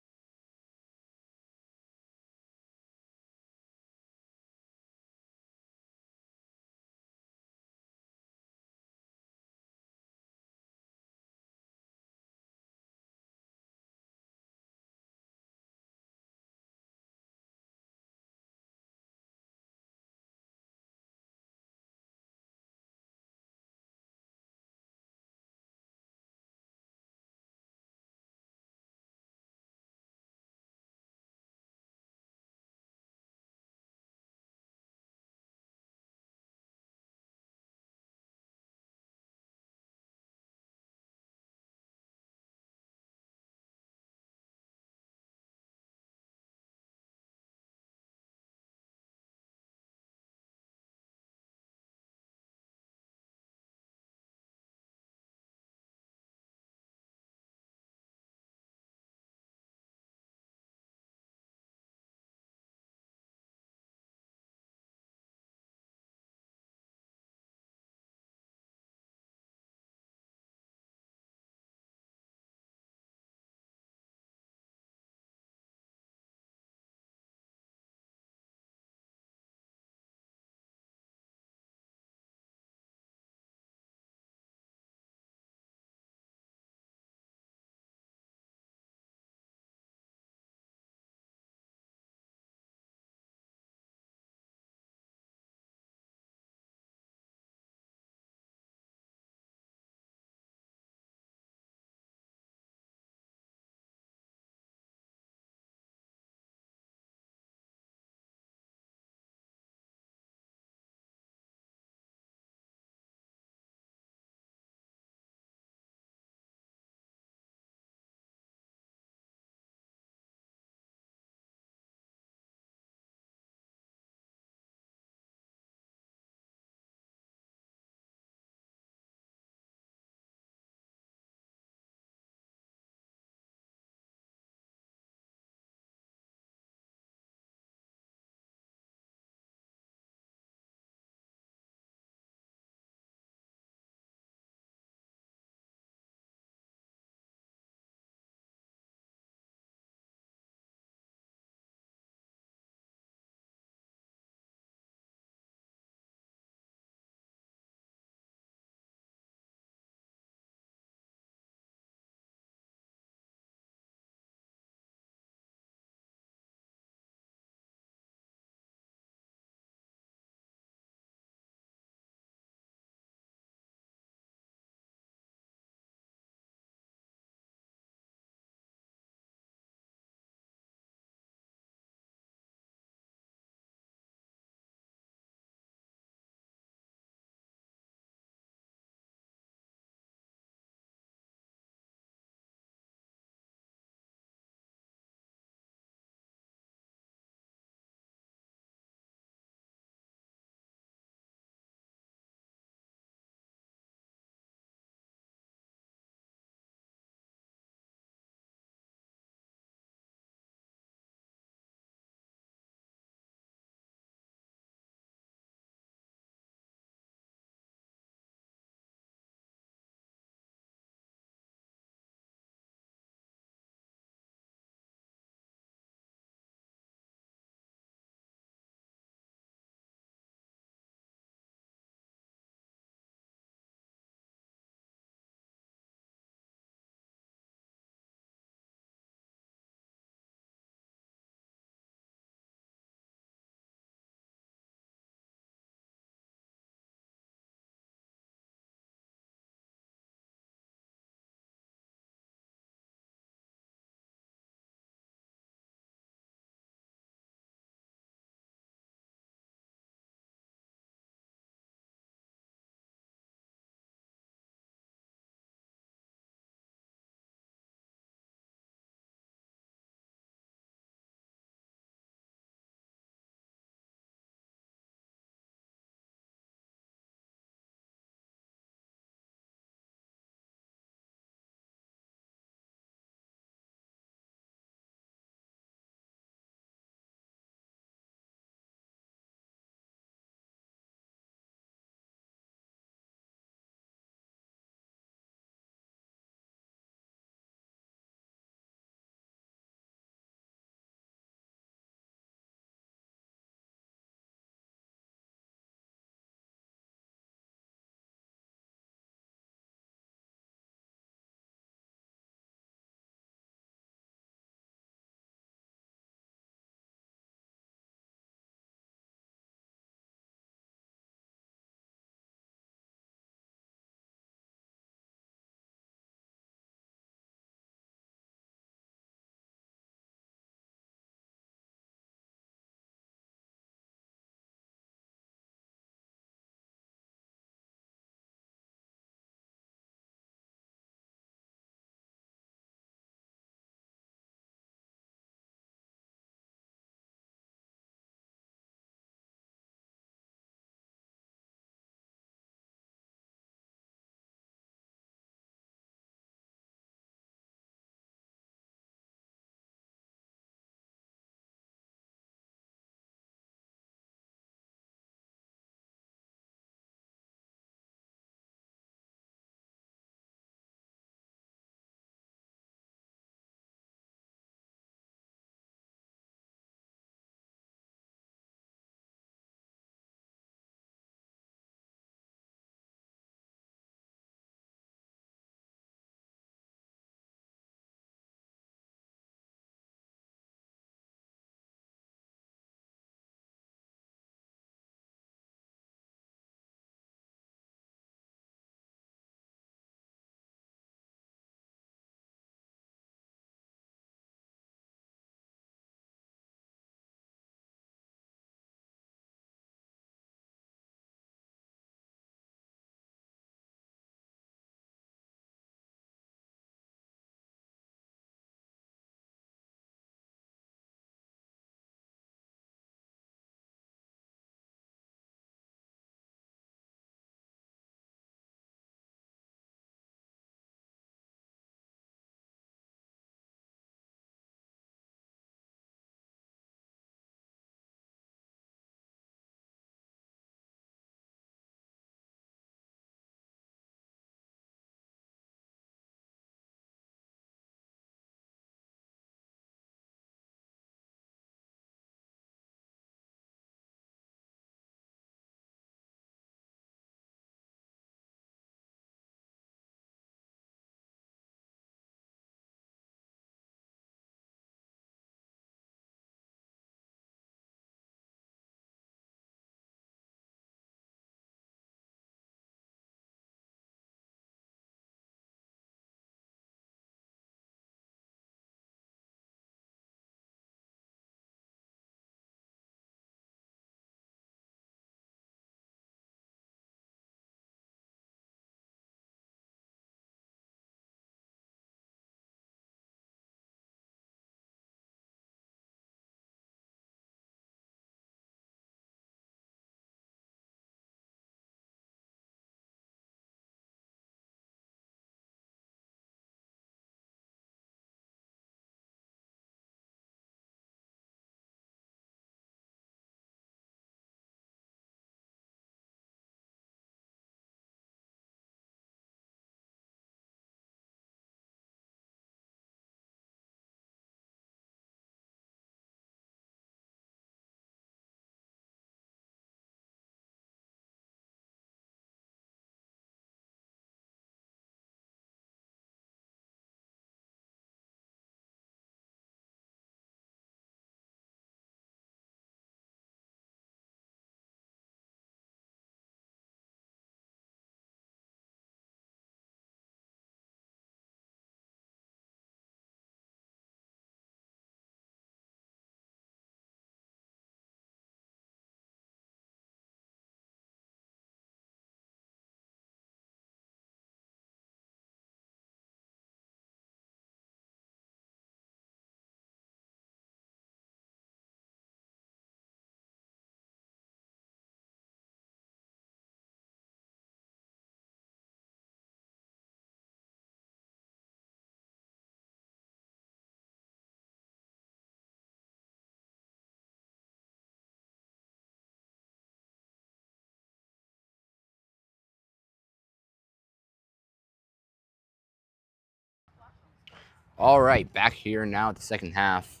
All right, back here now at the second half.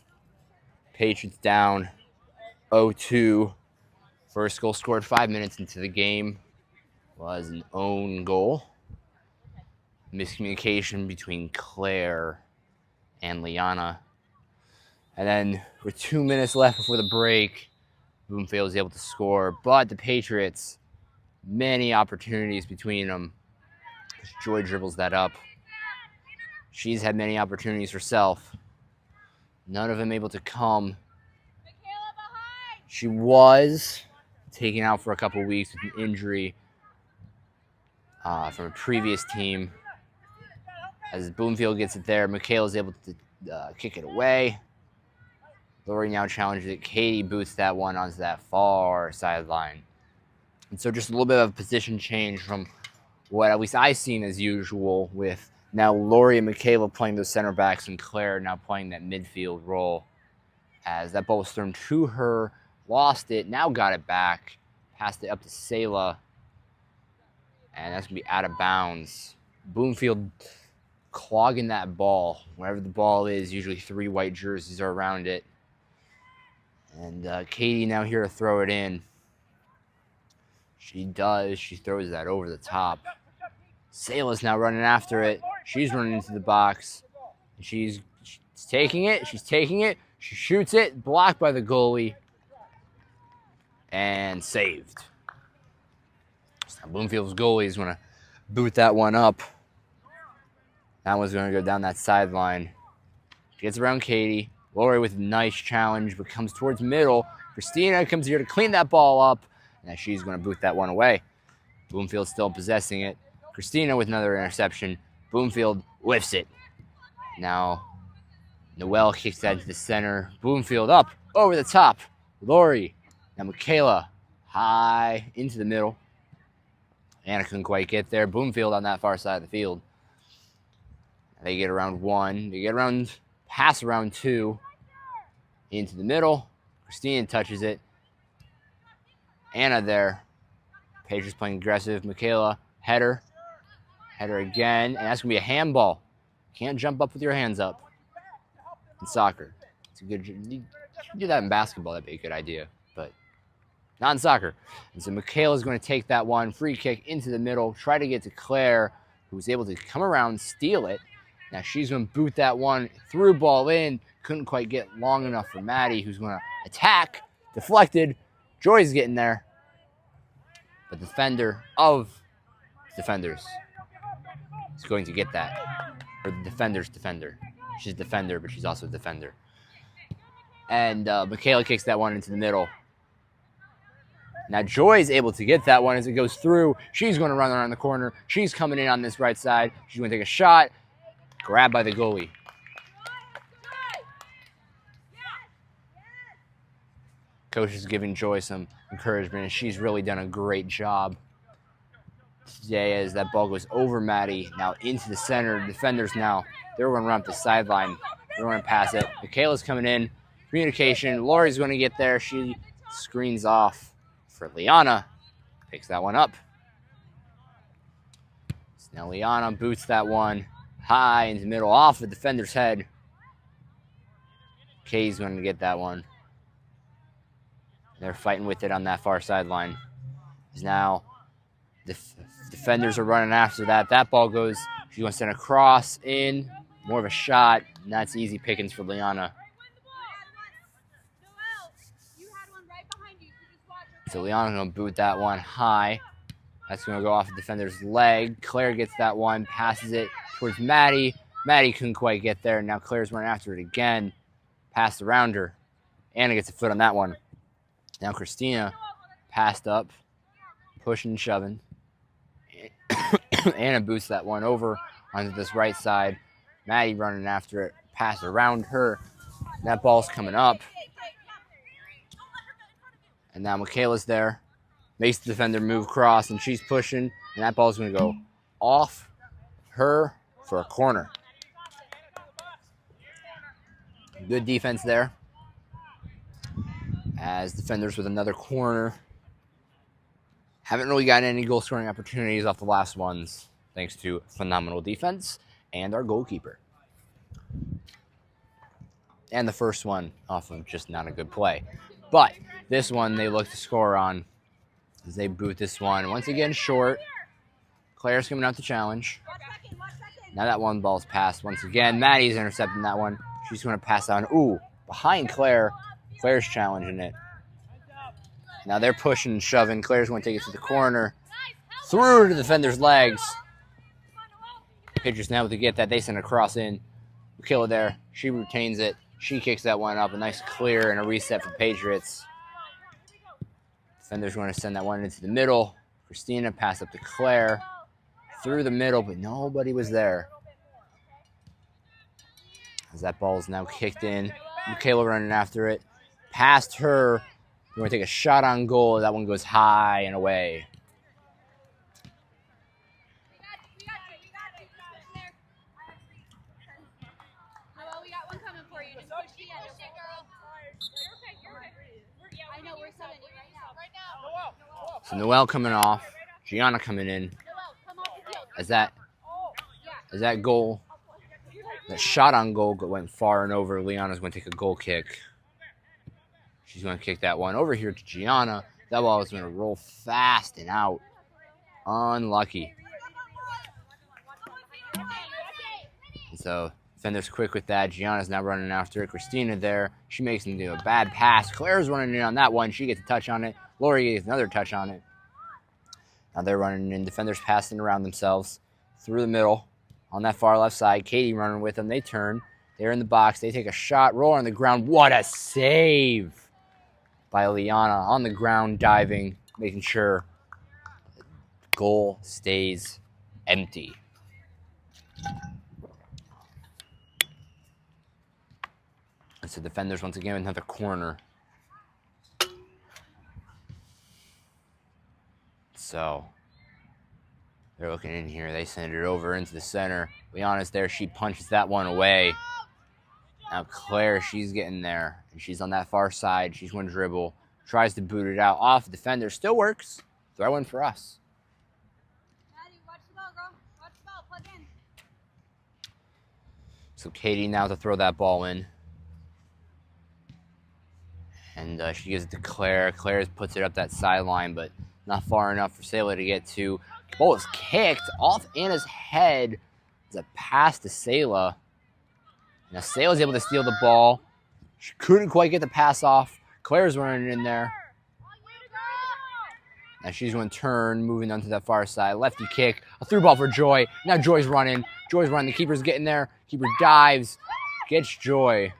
Patriots down 0-2. First goal scored 5 minutes into the game was an own goal. Miscommunication between Claire and Liana. And then with 2 minutes left before the break, Bloomfield was able to score, but the Patriots, many opportunities between them. Joy dribbles that up. She's had many opportunities herself. None of them able to come. She was taken out for a couple weeks with an injury from a previous team. As Bloomfield gets it there, Michaela's able to kick it away. Lori now challenges it. Katie boots that one onto that far sideline. And so just a little bit of a position change from what at least I've seen as usual, with now Lori and Michaela playing those center backs and Claire now playing that midfield role. As that ball was thrown to her, lost it, now got it back, passed it up to Selah, and that's going to be out of bounds. Bloomfield clogging that ball. Wherever the ball is, usually 3 white jerseys are around it. And Katie now here to throw it in. She does. She throws that over the top. Selah's now running after it. She's running into the box. She's taking it. She's taking it. She shoots it. Blocked by the goalie. And saved. So now Bloomfield's goalie is going to boot that one up. That one's going to go down that sideline. She gets around Katie. Lori with a nice challenge, but comes towards middle. Christina comes here to clean that ball up. And she's going to boot that one away. Bloomfield still possessing it. Christina with another interception. Bloomfield lifts it. Now, Noelle kicks that into the center. Bloomfield up, over the top. Lori. Now Michaela, high into the middle. Anna couldn't quite get there. Bloomfield on that far side of the field. They get around 1. They get around, pass around 2. Into the middle. Christina touches it. Anna there. Paige is playing aggressive. Michaela, header. Header again, and that's going to be a handball. Can't jump up with your hands up. In soccer. It's a good. You can do that in basketball, that'd be a good idea, but not in soccer. And so Michaela's going to take that one, free kick into the middle, try to get to Claire, who was able to come around, steal it. Now she's going to boot that one, threw ball in, couldn't quite get long enough for Maddie, who's going to attack, deflected. Joy's getting there. But the defender of defenders is going to get that. Or the defender's defender. She's a defender, but she's also a defender. And Michaela kicks that one into the middle. Now Joy's able to get that one as it goes through. She's going to run around the corner. She's coming in on this right side. She's going to take a shot. Grabbed by the goalie. Coach is giving Joy some encouragement, and she's really done a great job today as that ball goes over Maddie, now into the center. Defenders now, they're going to run up the sideline. They're going to pass it. Michaela's coming in. Communication. Lori's going to get there. She screens off for Liana. Picks that one up. So now Liana boots that one high into the middle, off the defender's head. Kay's going to get that one. They're fighting with it on that far sideline. Now the defenders are running after that. That ball goes, she's going to send a cross in. More of a shot. And that's easy pickings for Liana. So Liana's going to boot that one high. That's going to go off the defender's leg. Claire gets that one, passes it towards Maddie. Maddie couldn't quite get there. Now Claire's running after it again. Passed around her. Anna gets a foot on that one. Now Christina passed up, pushing and shoving. Anna boosts that one over onto this right side. Maddie running after it, pass around her. That ball's coming up. And now Michaela's there. Makes the defender move across, and she's pushing. And that ball's going to go off her for a corner. Good defense there. As defenders with another corner. Haven't really gotten any goal scoring opportunities off the last ones, thanks to phenomenal defense and our goalkeeper. And the first one off of just not a good play. But this one they look to score on as they boot this one. Once again, short. Claire's coming out to challenge. Now that one ball's passed once again. Maddie's intercepting that one. She's going to pass on. Ooh, behind Claire. Claire's challenging it. Now they're pushing and shoving. Claire's going to take it to the corner. Through to the defender's legs. Patriots now able to get that. They send a cross in. Kill it there. She retains it. She kicks that one up. A nice clear and a reset for Patriots. Defender's going to send that one into the middle. Christina pass up to Claire. Through the middle, but nobody was there. As that ball is now kicked in. Michaela running after it. Past her. We're going to take a shot on goal. That one goes high and away. So Noelle coming off. Gianna coming in. As that goal, that shot on goal went far and over. Liana's going to take a goal kick. She's going to kick that one over here to Gianna. That ball is going to roll fast and out. Unlucky. And so defender's quick with that. Gianna's now running after it. Christina there. She makes him do a bad pass. Claire's running in on that one. She gets a touch on it. Lori gets another touch on it. Now they're running in. Defenders passing around themselves through the middle on that far left side. Katie running with them. They turn. They're in the box. They take a shot. Roll on the ground. What a save by Liana on the ground, diving, making sure the goal stays empty. And so defenders once again another corner. So they're looking in here. They send it over into the center. Liana's there. She punches that one away. Now Claire, she's getting there. And she's on that far side. She's going to dribble. Tries to boot it out. Off the defender. Still works. Throw in for us. Maddie, watch the ball, girl. Watch the ball. Plug in. So Katie now to throw that ball in. And she gives it to Claire. Claire puts it up that sideline, but not far enough for Sayla to get to. Ball is kicked off Anna's head. It's a pass to Sayla. Now Sayla's able to steal the ball. She couldn't quite get the pass off. Claire's running in there. Now she's going to turn, moving onto that far side. Lefty kick. A through ball for Joy. Now Joy's running. Joy's running. The keeper's getting there. Keeper dives. Gets Joy.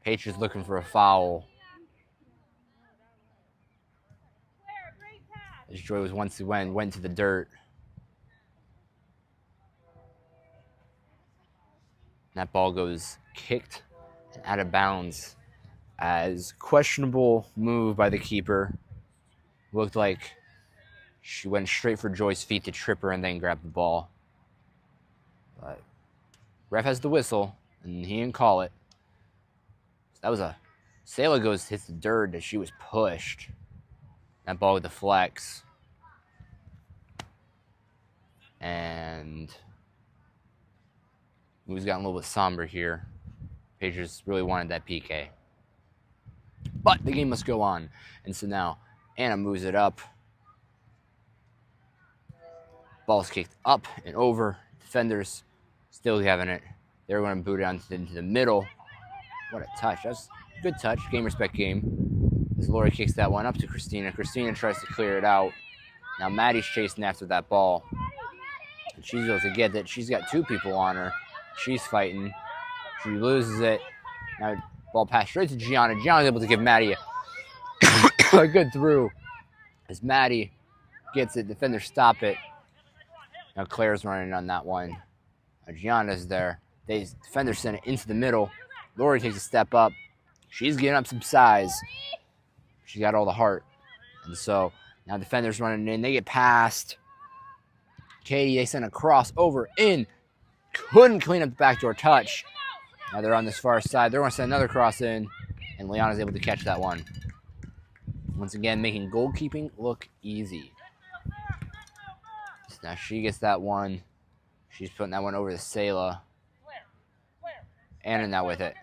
Patriots looking for a foul. As Joy was once again went to the dirt. That ball goes kicked and out of bounds as questionable move by the keeper. Looked like she went straight for Joy's feet to trip her and then grab the ball. But ref has the whistle and he didn't call it. That was a Sayla goes hits the dirt as she was pushed. That ball deflects. And mood's gotten a little bit somber here. Patriots really wanted that PK. But the game must go on. And so now Anna moves it up. Ball's kicked up and over. Defenders still having it. They're going to boot it into the middle. What a touch. That's a good touch. Game respect game. As Lori kicks that one up to Christina. Christina tries to clear it out. Now Maddie's chasing after that ball. And she's able to get it. She's got two people on her. She's fighting. She loses it. Now ball passed straight to Gianna. Gianna's able to give Maddie a good through. As Maddie gets it, defenders stop it. Now Claire's running on that one. Now Gianna's there. Defenders send it into the middle. Lori takes a step up. She's getting up some size. She got all the heart. And so now defenders running in. They get past. Katie, they send a cross over in. Couldn't clean up the backdoor touch. Now they're on this far side. They're going to send another cross in. And Liana's able to catch that one. Once again, making goalkeeping look easy. So now she gets that one. She's putting that one over to Sayla. Anna now with it.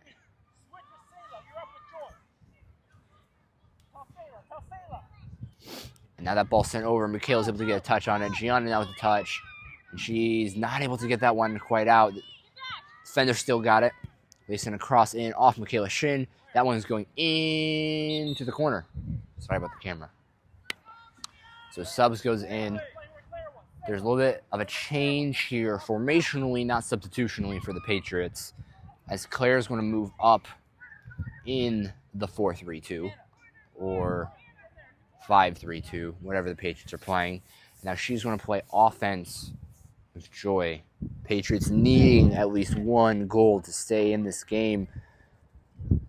And now that ball sent over. Michaela's able to get a touch on it. Gianna now with the touch. And she's not able to get that one quite out. Defender still got it. They send a cross in off Michaela's shin. That one's going into the corner. Sorry about the camera. So subs goes in. There's a little bit of a change here, formationally, not substitutionally, for the Patriots, as Claire's going to move up in the 4-3-2 or 5-3-2, whatever the Patriots are playing. Now she's going to play offense with Joy. Patriots needing at least one goal to stay in this game,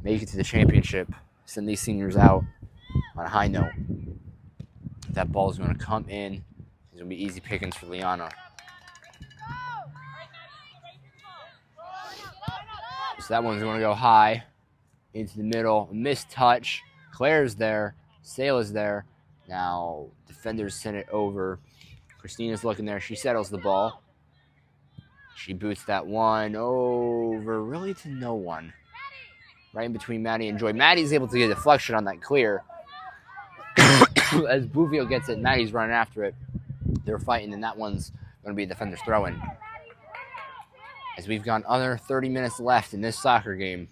make it to the championship, send these seniors out on a high note. That ball is going to come in. It's going to be easy pickings for Liana. So that one's going to go high into the middle. Missed touch. Claire's there. Sayla's there. Now defenders send it over. Christina's looking there. She settles the ball. She boots that one over really to no one. Right in between Maddie and Joy. Maddie's able to get a deflection on that clear. As Bloomfield gets it, Maddie's running after it. They're fighting, and that one's going to be a defender's throw-in. As we've got under 30 minutes left in this soccer game.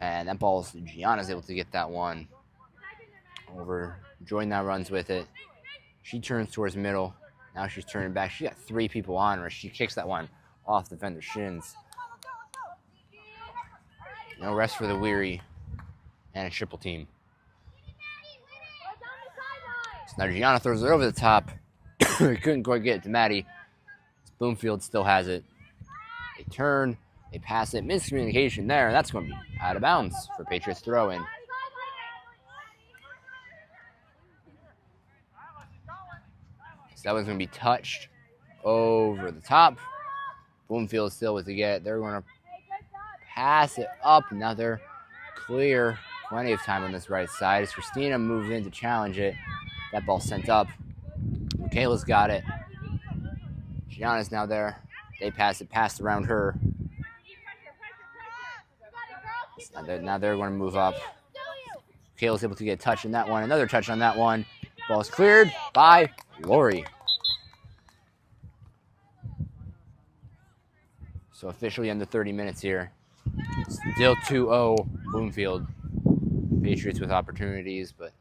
And that ball's Gianna's able to get that one over. Joy now runs with it. She turns towards middle. Now she's turning back. She got three people on her. She kicks that one off the defender's shins. No rest for the weary and a triple team. So now Gianna throws it over the top. Couldn't quite get it to Maddie. Bloomfield still has it. They turn, they pass it. Miscommunication there. That's going to be out of bounds for Patriots throw-in. So that one's going to be touched over the top. Bloomfield still with the get. They're going to pass it up. Now they're clear. Plenty of time on this right side as Christina moves in to challenge it. That ball sent up. Michaela's got it. Gianna's now there. They pass it, passed around her. Now they're going to move up. Michaela's able to get a touch on that one. Another touch on that one. Ball's cleared by Lori. So officially under 30 minutes here. Still 2-0 Bloomfield. Patriots with opportunities, but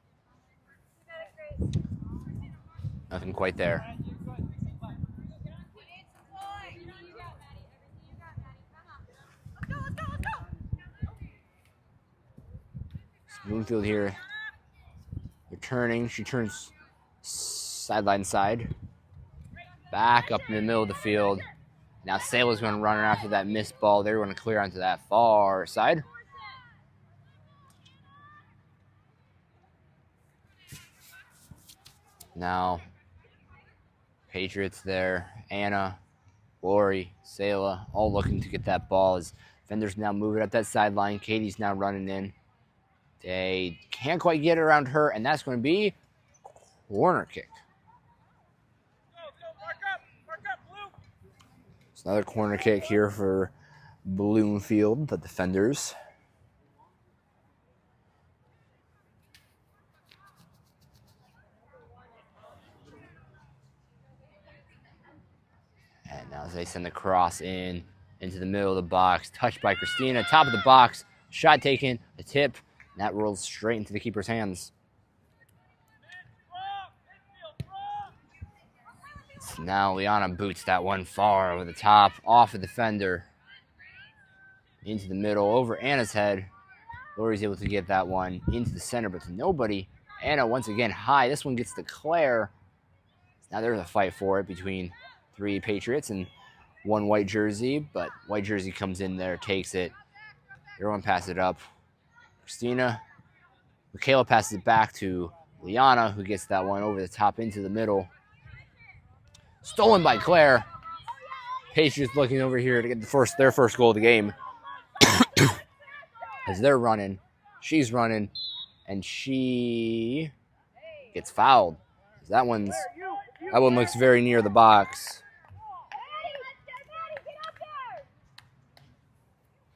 nothing quite there. Bloomfield here. They're turning. She turns sideline side. Back up in the middle of the field. Now Sayla's going to run after that missed ball. They're going to clear onto that far side. Now, Patriots there. Anna, Lori, Sayla, all looking to get that ball as defenders now moving up that sideline. Katie's now running in. They can't quite get around her, and that's going to be corner kick. It's another corner kick here for Bloomfield, the defenders. And now as they send the cross into the middle of the box, touched by Christina, top of the box, shot taken, a tip, and that rolls straight into the keeper's hands. So now Liana boots that one far over the top, off the defender, into the middle, over Anna's head. Lori's able to get that one into the center, but to nobody. Anna once again high. This one gets to Claire. Now there's a fight for it between three Patriots and one white jersey, but white jersey comes in there, takes it. Everyone passes it up. Christina. Michaela passes it back to Liana, who gets that one over the top into the middle. Stolen by Claire. Patriots looking over here to get their first goal of the game. As they're running, she's running, and she gets fouled. That one looks very near the box.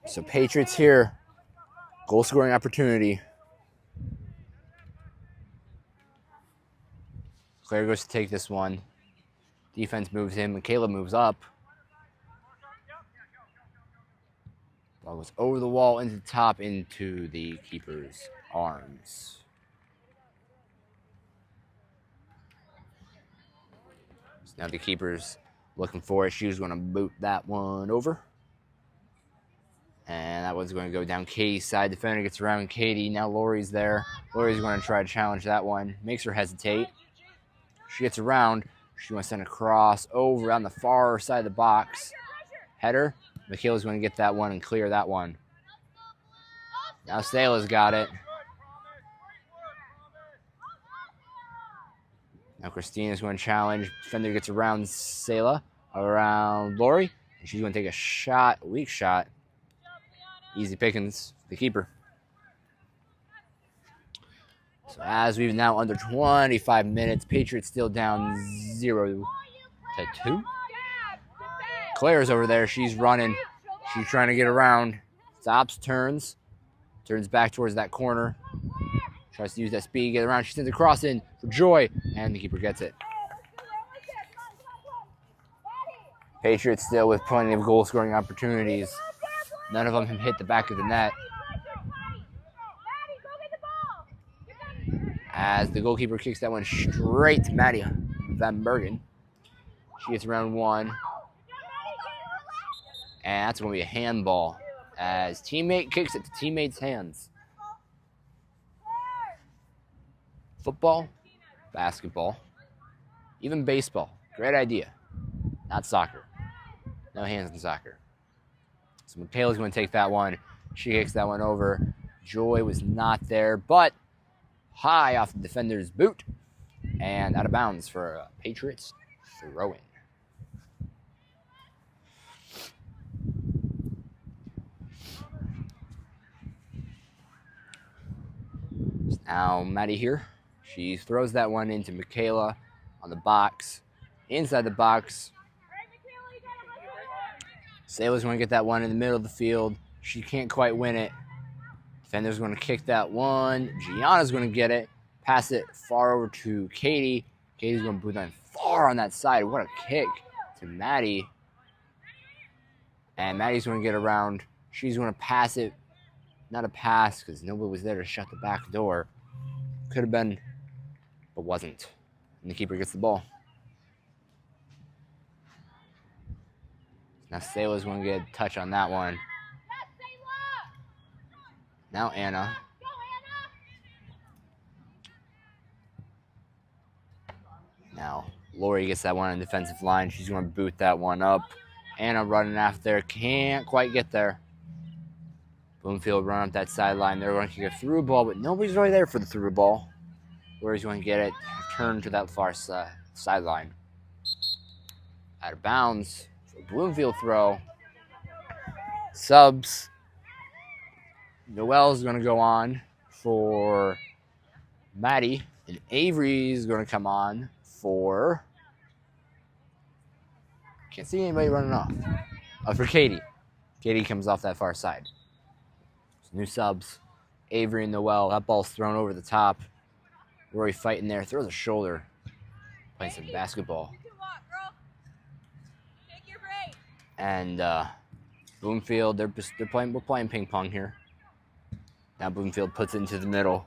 So Patriots here. Goal scoring opportunity. Claire goes to take this one. Defense moves in. Michaela moves up. Ball goes over the wall, into the top, into the keeper's arms. So now the keeper's looking for it. She was going to boot that one over. And that one's going to go down Katie's side. Defender gets around Katie. Now Lori's there. Lori's going to try to challenge that one. Makes her hesitate. She gets around. She wants to send a cross over on the far side of the box. Header. Michaela's going to get that one and clear that one. Now Sayla's got it. Now Christina's going to challenge. Defender gets around Sayla. Around Lori. And she's going to take a shot. A weak shot. Easy pickings for the keeper. So as we've now under 25 minutes, Patriots still down 0-2. Claire's over there. She's running. She's trying to get around. Stops, turns back towards that corner. Tries to use that speed, get around. She sends a cross in for Joy, and the keeper gets it. Patriots still with plenty of goal-scoring opportunities. None of them have hit the back of the net. As the goalkeeper kicks that one straight to Maddie Van Bergen. She gets around one. And that's going to be a handball as teammate kicks it to teammate's hands. Football, basketball, even baseball. Great idea. Not soccer. No hands in soccer. So Michaela's going to take that one. She kicks that one over. Joy was not there, but high off the defender's boot and out of bounds for a Patriots throw-in. Now Maddie here. She throws that one into Michaela on the box. Inside the box. Sayla's going to get that one in the middle of the field. She can't quite win it. Defender's going to kick that one. Gianna's going to get it. Pass it far over to Katie. Katie's going to boot that far on that side. What a kick to Maddie. And Maddie's going to get around. She's going to pass it. Not a pass because nobody was there to shut the back door. Could have been, but wasn't. And the keeper gets the ball. Now Sayla's going to get a touch on that one. Now Anna. Now Lori gets that one on the defensive line. She's going to boot that one up. Anna running after. Can't quite get there. Bloomfield run up that sideline. They're going to kick a through ball, but nobody's really there for the through ball. Lori's going to get it. Turn to that far sideline. Out of bounds. Bloomfield throw. Subs. Noelle's going to go on for Maddie. And Avery's going to come on for... Can't see anybody running off. For Katie. Katie comes off that far side. So new subs. Avery and Noelle. That ball's thrown over the top. Rory fighting there. Throws a shoulder. Playing some basketball. And Bloomfield, we're playing ping pong here. Now Bloomfield puts it into the middle.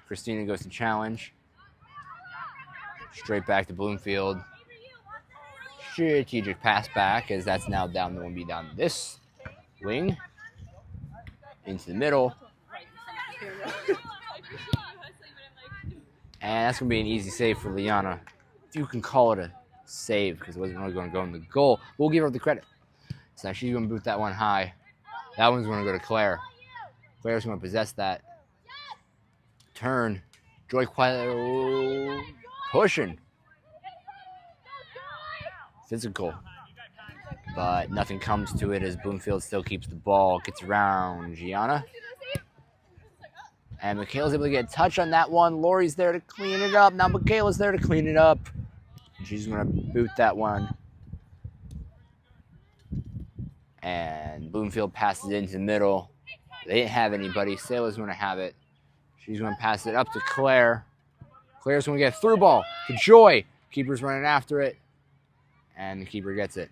Christina goes to challenge. Straight back to Bloomfield. Strategic pass back as that's now down. That will be down this wing. Into the middle. And that's going to be an easy save for Liana. If you can call it a save because it wasn't really going to go in the goal. We'll give her the credit. So now she's going to boot that one high. That one's going to go to Claire. Claire's going to possess that. Turn. Joy quietly pushing. Physical. But nothing comes to it as Bloomfield still keeps the ball. Gets around Gianna. And Michaela's able to get a touch on that one. Lori's there to clean it up. Now Michaela's there to clean it up. And she's going to boot that one. And Bloomfield passes it into the middle. They didn't have anybody. Sayla's going to have it. She's going to pass it up to Claire. Claire's going to get a through ball to Joy. Keeper's running after it. And the keeper gets it.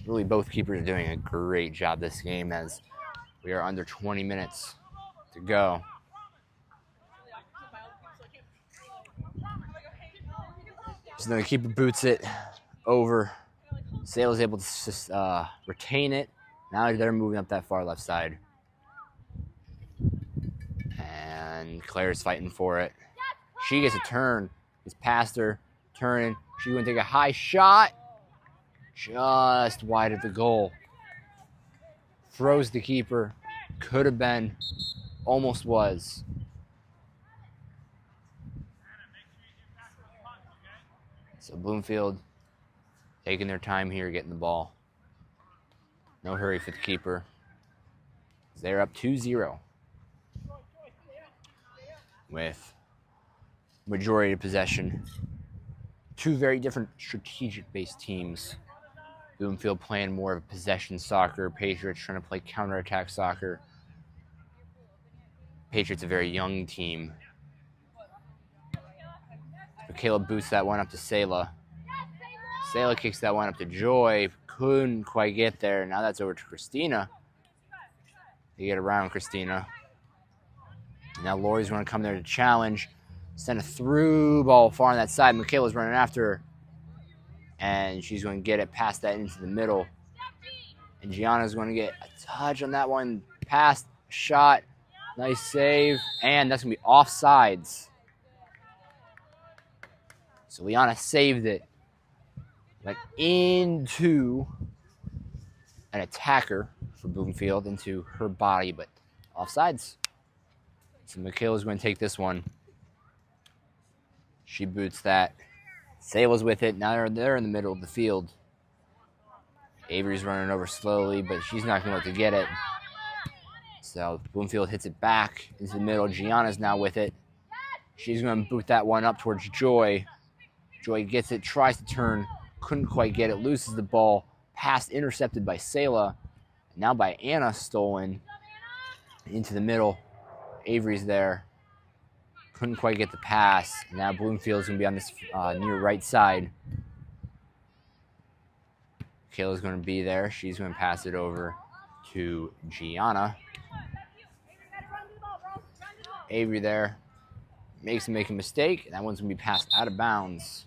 Really, both keepers are doing a great job this game as we are under 20 minutes to go. So the keeper boots it over. Sayla's able to retain it. Now they're moving up that far left side. And Claire's fighting for it. She gets a turn. It's past her. Turning. She's going to take a high shot. Just wide of the goal. Throws the keeper. Could have been. Almost was. So Bloomfield taking their time here getting the ball. No hurry for the keeper. They're up 2-0 with majority of possession. Two very different strategic-based teams. Bloomfield playing more of possession soccer. Patriots trying to play counterattack soccer. Patriots a very young team. Michaela boots that one up to Sayla. Sayla kicks that one up to Joy. Couldn't quite get there. Now that's over to Christina. They get around Christina. Now Lori's going to come there to challenge. Send a through ball far on that side. Michaela's running after her. And she's going to get it past that into the middle. And Gianna's going to get a touch on that one. Pass, shot, nice save. And that's going to be offsides. So Liana saved it. Went into an attacker for Bloomfield, into her body, but offsides. So Michaela's going to take this one. She boots that. Sayla's with it. Now they're in the middle of the field. Avery's running over slowly, but she's not going to be able to get it. So Bloomfield hits it back into the middle. Gianna's now with it. She's going to boot that one up towards Joy. Joy gets it, tries to turn, couldn't quite get it, loses the ball. Pass intercepted by Sayla. Now by Anna, stolen into the middle. Avery's there. Couldn't quite get the pass. Now Bloomfield's going to be on this near right side. Kayla's going to be there. She's going to pass it over to Gianna. Avery there. Makes a mistake. And that one's going to be passed out of bounds.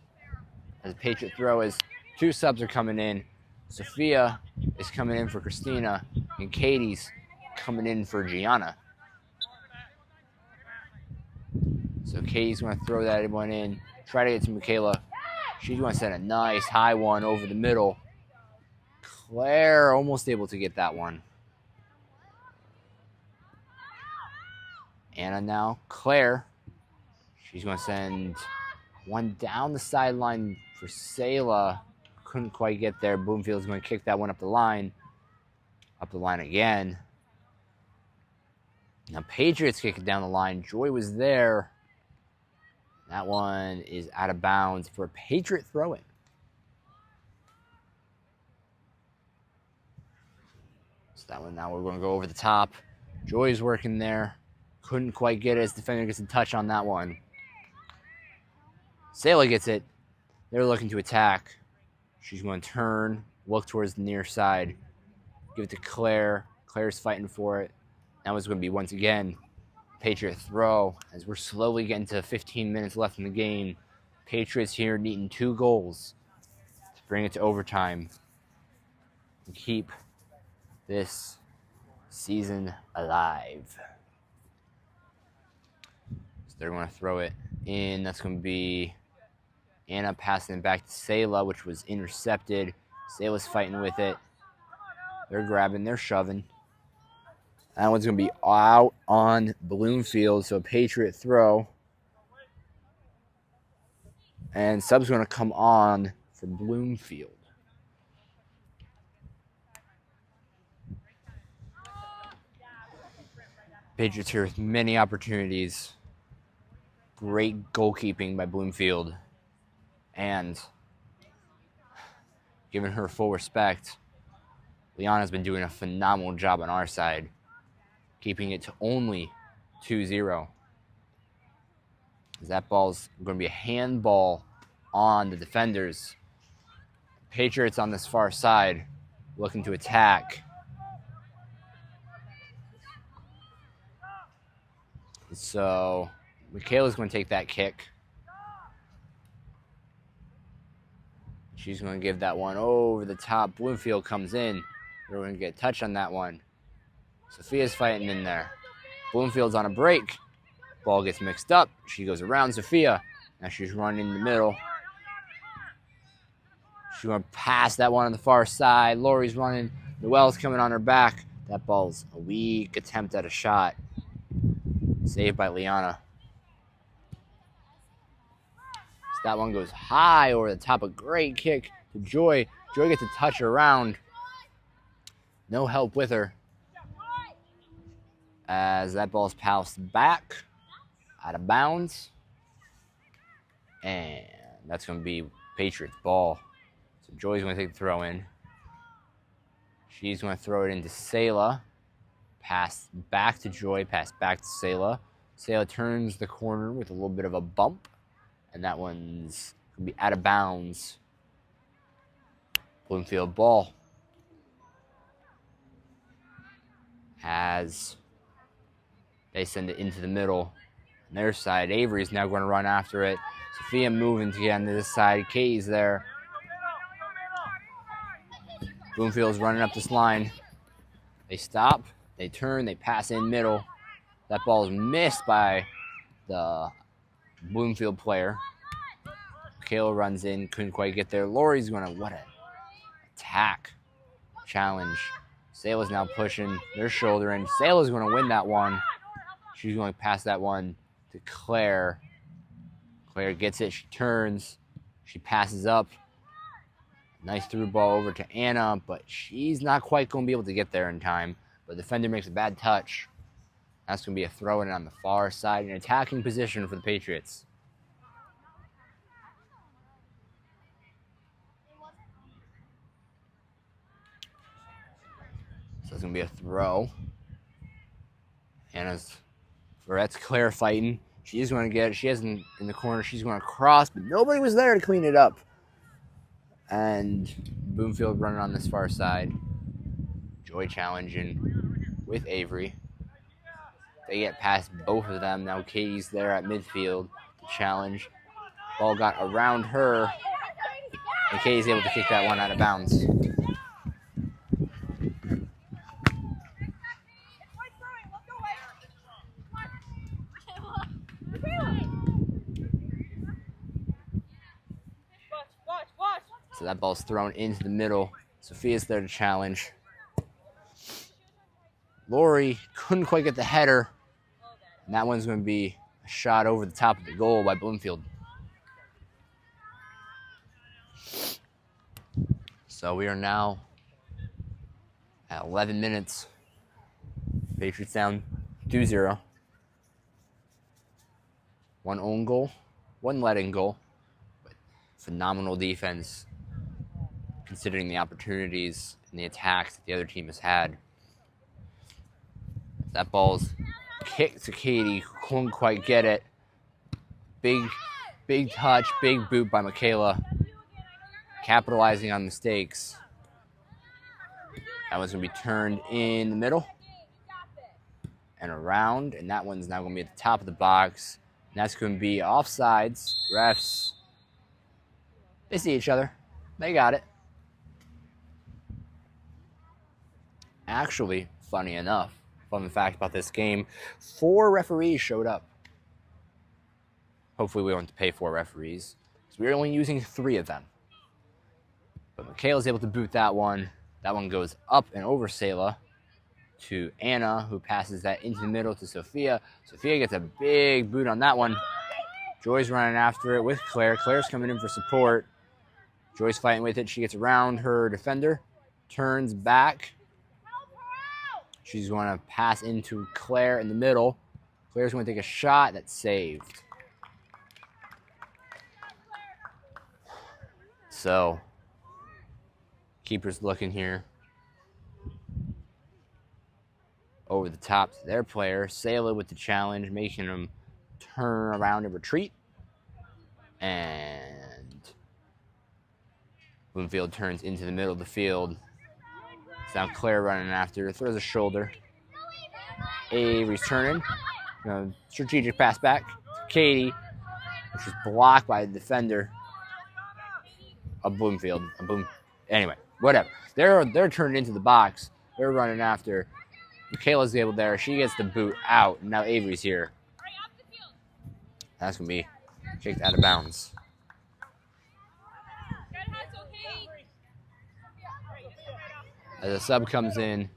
As a Patriot throw is two subs are coming in. Sophia is coming in for Christina. And Katie's coming in for Gianna. So Katie's going to throw that one in. Try to get to Michaela. She's going to send a nice high one over the middle. Claire almost able to get that one. Anna now. Claire. She's going to send one down the sideline for Sayla. Couldn't quite get there. Bloomfield's going to kick that one up the line. Up the line again. Now Patriots kick it down the line. Joy was there. That one is out of bounds for a Patriot throw-in. So that one now we're going to go over the top. Joy's working there. Couldn't quite get it as defender gets a touch on that one. Sayla gets it. They're looking to attack. She's going to turn, look towards the near side. Give it to Claire. Claire's fighting for it. That was going to be, once again, Patriot throw. As we're slowly getting to 15 minutes left in the game. Patriots here needing 2 goals to bring it to overtime and keep this season alive. So they're going to throw it in. That's going to be Anna passing it back to Sayla, which was intercepted. Sayla's fighting with it. They're grabbing, they're shoving. That one's going to be out on Bloomfield, so a Patriot throw. And sub's going to come on for Bloomfield. Patriots here with many opportunities. Great goalkeeping by Bloomfield. And giving her full respect. Liana's been doing a phenomenal job on our side, keeping it to only 2-0. That ball's going to be a handball on the defenders. Patriots on this far side looking to attack. So Michaela's going to take that kick. She's going to give that one over the top. Bloomfield comes in. They're going to get a touch on that one. Sophia's fighting in there. Bloomfield's on a break. Ball gets mixed up. She goes around Sophia. Now she's running in the middle. She's going to pass that one on the far side. Lori's running. Noelle's coming on her back. That ball's a weak attempt at a shot. Saved by Liana. So that one goes high over the top. A great kick to Joy. Joy gets a touch around. No help with her. As that ball's passed back. Out of bounds. And that's going to be Patriots ball. So Joy's going to take the throw in. She's going to throw it into Selah. Pass back to Joy. Pass back to Selah. Selah turns the corner with a little bit of a bump. And that one's going to be out of bounds. Bloomfield ball. As they send it into the middle. On their side, Avery's now going to run after it. Sophia moving to get on this side. Katie's there. Bloomfield's running up this line. They stop. They turn. They pass in middle. That ball is missed by the Bloomfield player. Kayla runs in. Couldn't quite get there. Lori's going to, what an attack. Challenge. Selah's now pushing. They're shouldering. Selah's going to win that one. She's going to pass that one to Claire. Claire gets it. She turns. She passes up. Nice through ball over to Anna, but she's not quite going to be able to get there in time. But the defender makes a bad touch. That's going to be a throw-in on the far side, an attacking position for the Patriots. So it's going to be a throw. That's Claire fighting. She's going to get it. She has in the corner. She's going to cross, but nobody was there to clean it up. And Bloomfield running on this far side. Joy challenging with Avery. They get past both of them. Now Katie's there at midfield to challenge. Ball got around her. And Katie's able to kick that one out of bounds. So that ball's thrown into the middle. Sophia's there to challenge. Lori couldn't quite get the header. And that one's going to be a shot over the top of the goal by Bloomfield. So we are now at 11 minutes. Patriots down 2-0. One own goal, one let-in goal. But phenomenal defense, considering the opportunities and the attacks that the other team has had. That ball's kicked to Katie, who couldn't quite get it. Big touch, big boot by Michaela, capitalizing on mistakes. That one's going to be turned in the middle and around, and that one's now going to be at the top of the box. And that's going to be offsides. Refs, they see each other. They got it. Actually, funny enough, fun fact about this game, 4 referees showed up. Hopefully we don't have to pay 4 referees, because we're only using 3 of them. But Michaela's able to boot that one. That one goes up and over Selah to Anna, who passes that into the middle to Sophia. Sophia gets a big boot on that one. Joy's running after it with Claire. Claire's coming in for support. Joy's fighting with it. She gets around her defender, turns back. She's going to pass into Claire in the middle. Claire's going to take a shot that's saved. So Keeper's looking here. Over the top to their player. Sail it with the challenge, making them turn around and retreat. And Bloomfield turns into the middle of the field. It's now Claire running after. Throws a shoulder. Avery's turning. Strategic pass back to Katie, which is blocked by the defender of Bloomfield. Anyway, whatever. They're turning into the box. They're running after. Michaela's able there. She gets the boot out. And now Avery's here. That's going to be kicked out of bounds. As a sub comes in,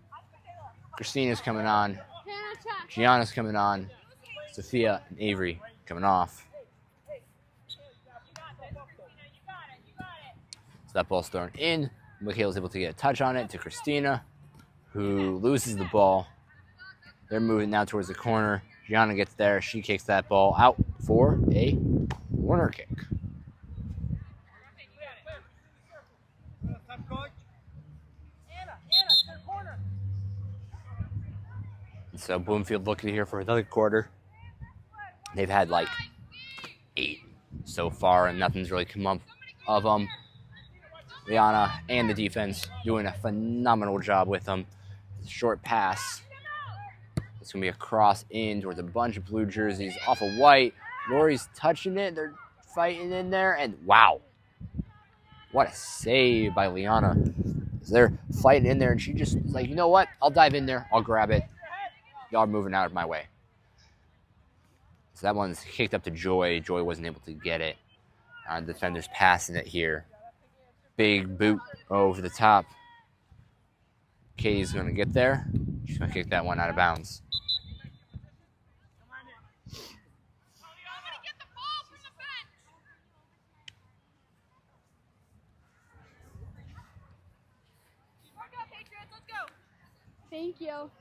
Christina's coming on. Gianna's coming on. Sophia and Avery coming off. So that ball's thrown in. Michaela's able to get a touch on it to Christina, who loses the ball. They're moving now towards the corner. Gianna gets there. She kicks that ball out for a corner kick. And so Bloomfield looking here for another quarter. They've had like 8 so far, and nothing's really come up of them. Liana and the defense doing a phenomenal job with them. Short pass. It's going to be a cross in towards a bunch of blue jerseys off of white. Lori's touching it. They're fighting in there. And wow. What a save by Liana. They're fighting in there, and she just is like, you know what? I'll dive in there. I'll grab it. Y'all are moving out of my way. So that one's kicked up to Joy. Joy wasn't able to get it. The defender's passing it here. Big boot over the top. Katie's going to get there. She's going to kick that one out of bounds. Thank you.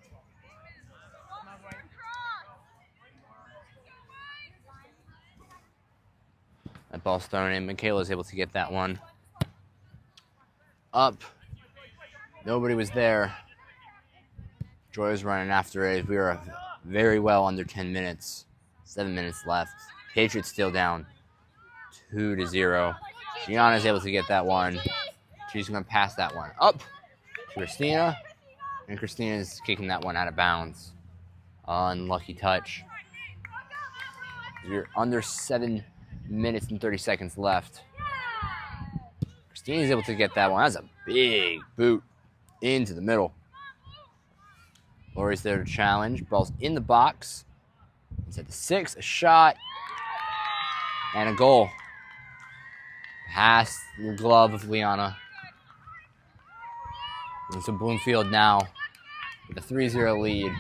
That ball's thrown in. Michaela's able to get that one. Up. Nobody was there. Joy was running after it. We were very well under 10 minutes. 7 minutes left. Patriots still down 2-0. Gianna's able to get that one. She's going to pass that one up to Christina. And Christina's kicking that one out of bounds. Unlucky touch. We're under 7 minutes and 30 seconds left. Christina's able to get that one. That's a big boot into the middle. Lori's there to challenge. Ball's in the box. It's at the 6. A shot. And a goal. Past the glove of Liana. And so Bloomfield now with a 3-0 lead.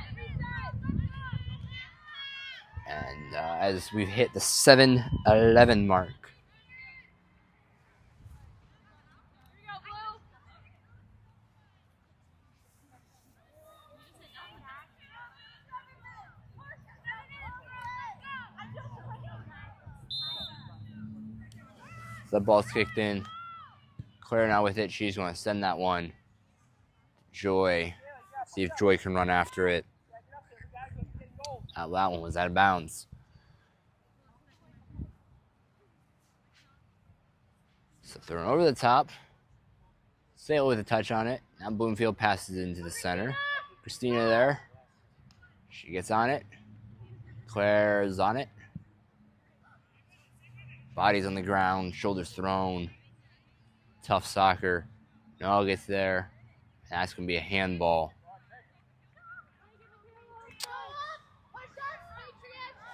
And as we've hit the 7-11 mark. So that ball's kicked in. Claire now with it. She's going to send that one. Joy. See if Joy can run after it. That one was out of bounds. So thrown over the top. Sail with a touch on it. Now Bloomfield passes it into the center. Christina there. She gets on it. Claire's on it. Body's on the ground. Shoulders thrown. Tough soccer. No gets there. And that's going to be a handball.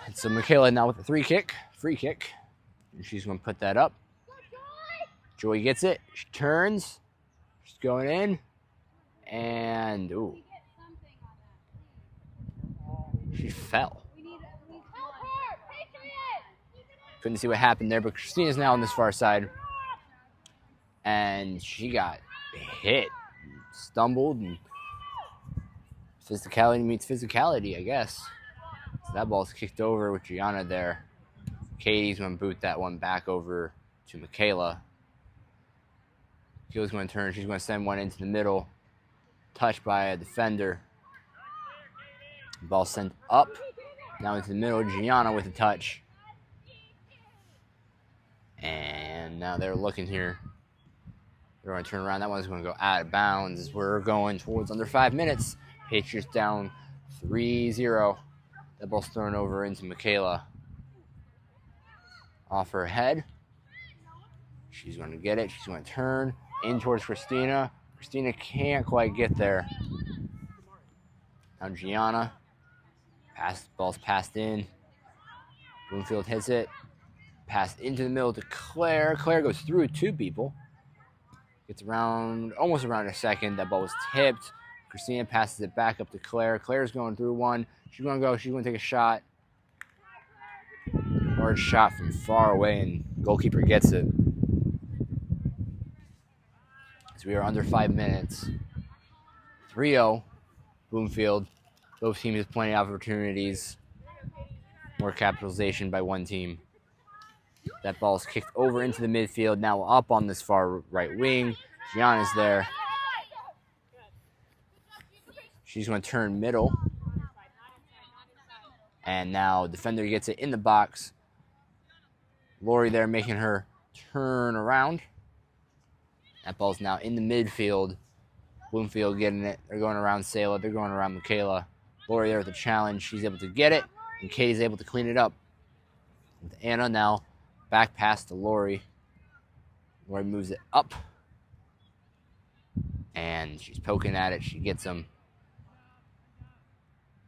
And so Michaela now with a free kick. And she's going to put that up. Joy gets it. She turns. She's going in. And, ooh. She fell. Couldn't see what happened there, but Christina's now on this far side. And she got hit. Stumbled. And physicality meets physicality, I guess. So that ball's kicked over with Gianna there. Katie's going to boot that one back over to Michaela. Keely's going to turn. She's going to send one into the middle. Touched by a defender. Ball sent up. Now into the middle. Gianna with a touch. And now they're looking here. They're going to turn around. That one's going to go out of bounds. We're going towards under 5 minutes. Patriots down 3-0. That ball's thrown over into Michaela. Off her head. She's going to get it. She's going to turn in towards Christina. Christina can't quite get there. Now Gianna. Ball's passed in. Bloomfield hits it. Pass into the middle to Claire. Claire goes through 2 people. Gets around, almost around a second. That ball was tipped. Christina passes it back up to Claire. Claire's going through one. She's going to go. She's going to take a shot. Hard shot from far away, and goalkeeper gets it. So we are under 5 minutes. 3-0, Bloomfield. Both teams have plenty of opportunities. More capitalization by one team. That ball is kicked over into the midfield. Now up on this far right wing. Gianna's there. She's going to turn middle. And now defender gets it in the box. Lori there making her turn around. That ball's now in the midfield. Bloomfield getting it. They're going around Sayla. They're going around Michaela. Lori there with the challenge. She's able to get it. And Katie's able to clean it up. With Anna now back pass to Lori. Lori moves it up. And she's poking at it. She gets them.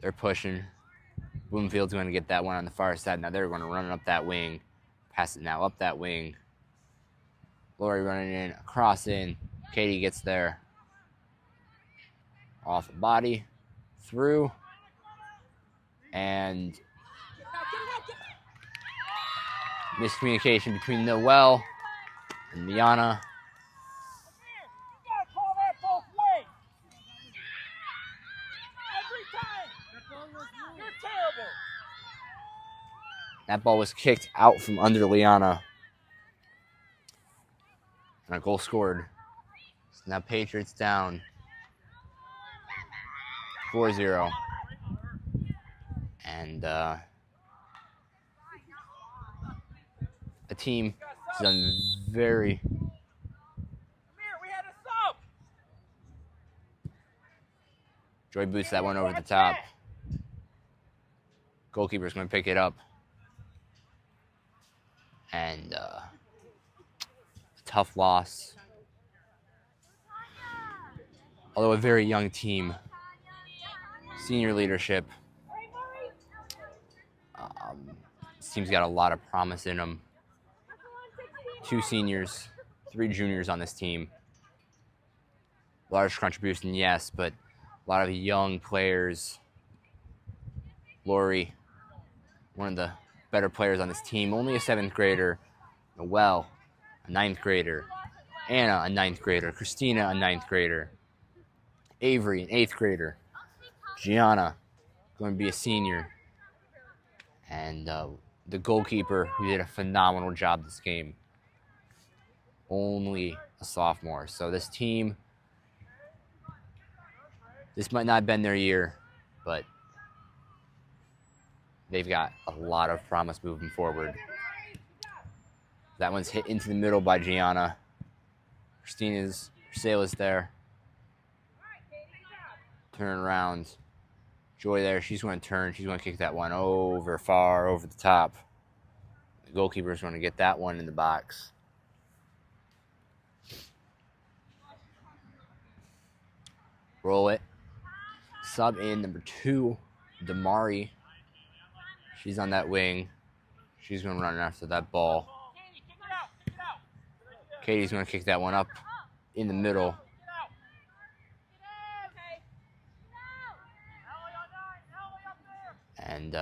They're pushing. Bloomfield's going to get that one on the far side. Now they're going to run it up that wing. Pass it now up that wing. Lori running in, across in. Katie gets there. Off the body. Through. And miscommunication between Noelle and Miana. That ball was kicked out from under Liana. And a goal scored. So now Patriots down 4-0. And a team has done very... Joy boots that one over the top. Goalkeeper's going to pick it up. And a tough loss. Although a very young team. Senior leadership. This team's got a lot of promise in them. 2 seniors, 3 juniors on this team. Large contribution, yes, but a lot of young players. Lori, one of the better players on this team, only a 7th grader. Noelle, a 9th grader. Anna, a 9th grader. Christina, a 9th grader. Avery, an 8th grader. Gianna, going to be a senior. And the goalkeeper, who did a phenomenal job this game, only a sophomore. So this team, this might not have been their year, but they've got a lot of promise moving forward. That one's hit into the middle by Gianna. Sayla's there. Turn around. Joy there. She's going to turn. She's going to kick that one over, far over the top. The goalkeeper's going to get that one in the box. Roll it. Sub in number 2, Damari. She's on that wing. She's going to run after that ball. Katie's going to kick that one up in the middle. And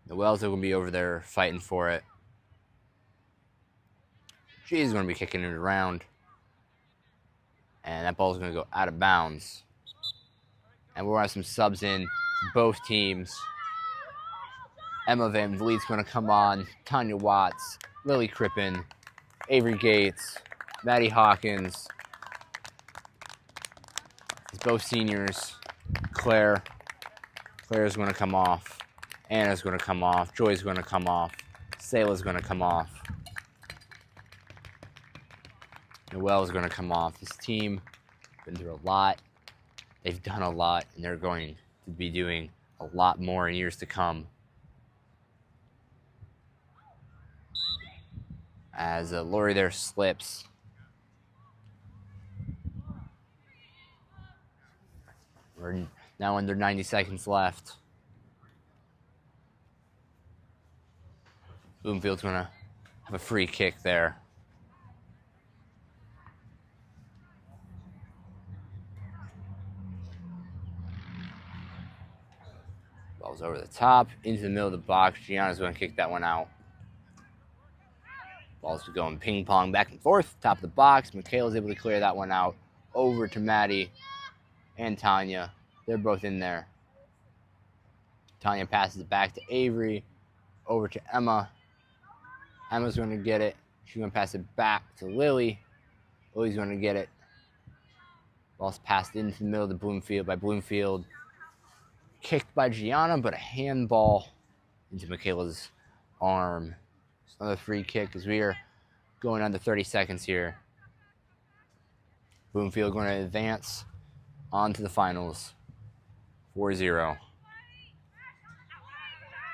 Noelle's going to be over there fighting for it. She's going to be kicking it around. And that ball's going to go out of bounds. And we'll have some subs in for both teams. Emma Van Vliet's going to come on. Tanya Watts, Lily Crippen, Avery Gates, Maddie Hawkins. It's both seniors. Claire's going to come off. Anna's going to come off. Joy's going to come off. Sayla's going to come off. Noelle's going to come off. This team has been through a lot. They've done a lot, and they're going to be doing a lot more in years to come. As Lori there slips. We're now under 90 seconds left. Bloomfield's going to have a free kick there. Ball's over the top, into the middle of the box. Gianna's going to kick that one out. Ball's going ping pong back and forth, top of the box. Michaela's able to clear that one out. Over to Maddie and Tanya. They're both in there. Tanya passes it back to Avery. Over to Emma. Emma's going to get it. She's going to pass it back to Lily. Lily's going to get it. Ball's passed into the middle of the Bloomfield by Bloomfield. Kicked by Gianna, but a handball into Michaela's arm. It's another free kick as we are going under 30 seconds here. Bloomfield going to advance on to the finals. 4-0.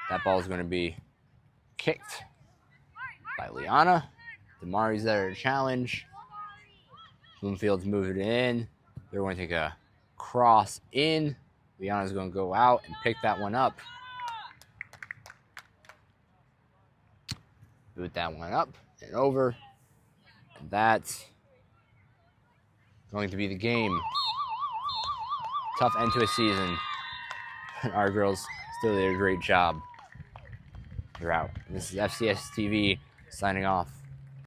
That ball is going to be kicked by Liana. Damari's there to challenge. Bloomfield's moving it in. They're going to take a cross in. Liana's going to go out and pick that one up. Boot that one up and over. And that's going to be the game. Tough end to a season. Our girls still did a great job throughout. This is FCS TV signing off.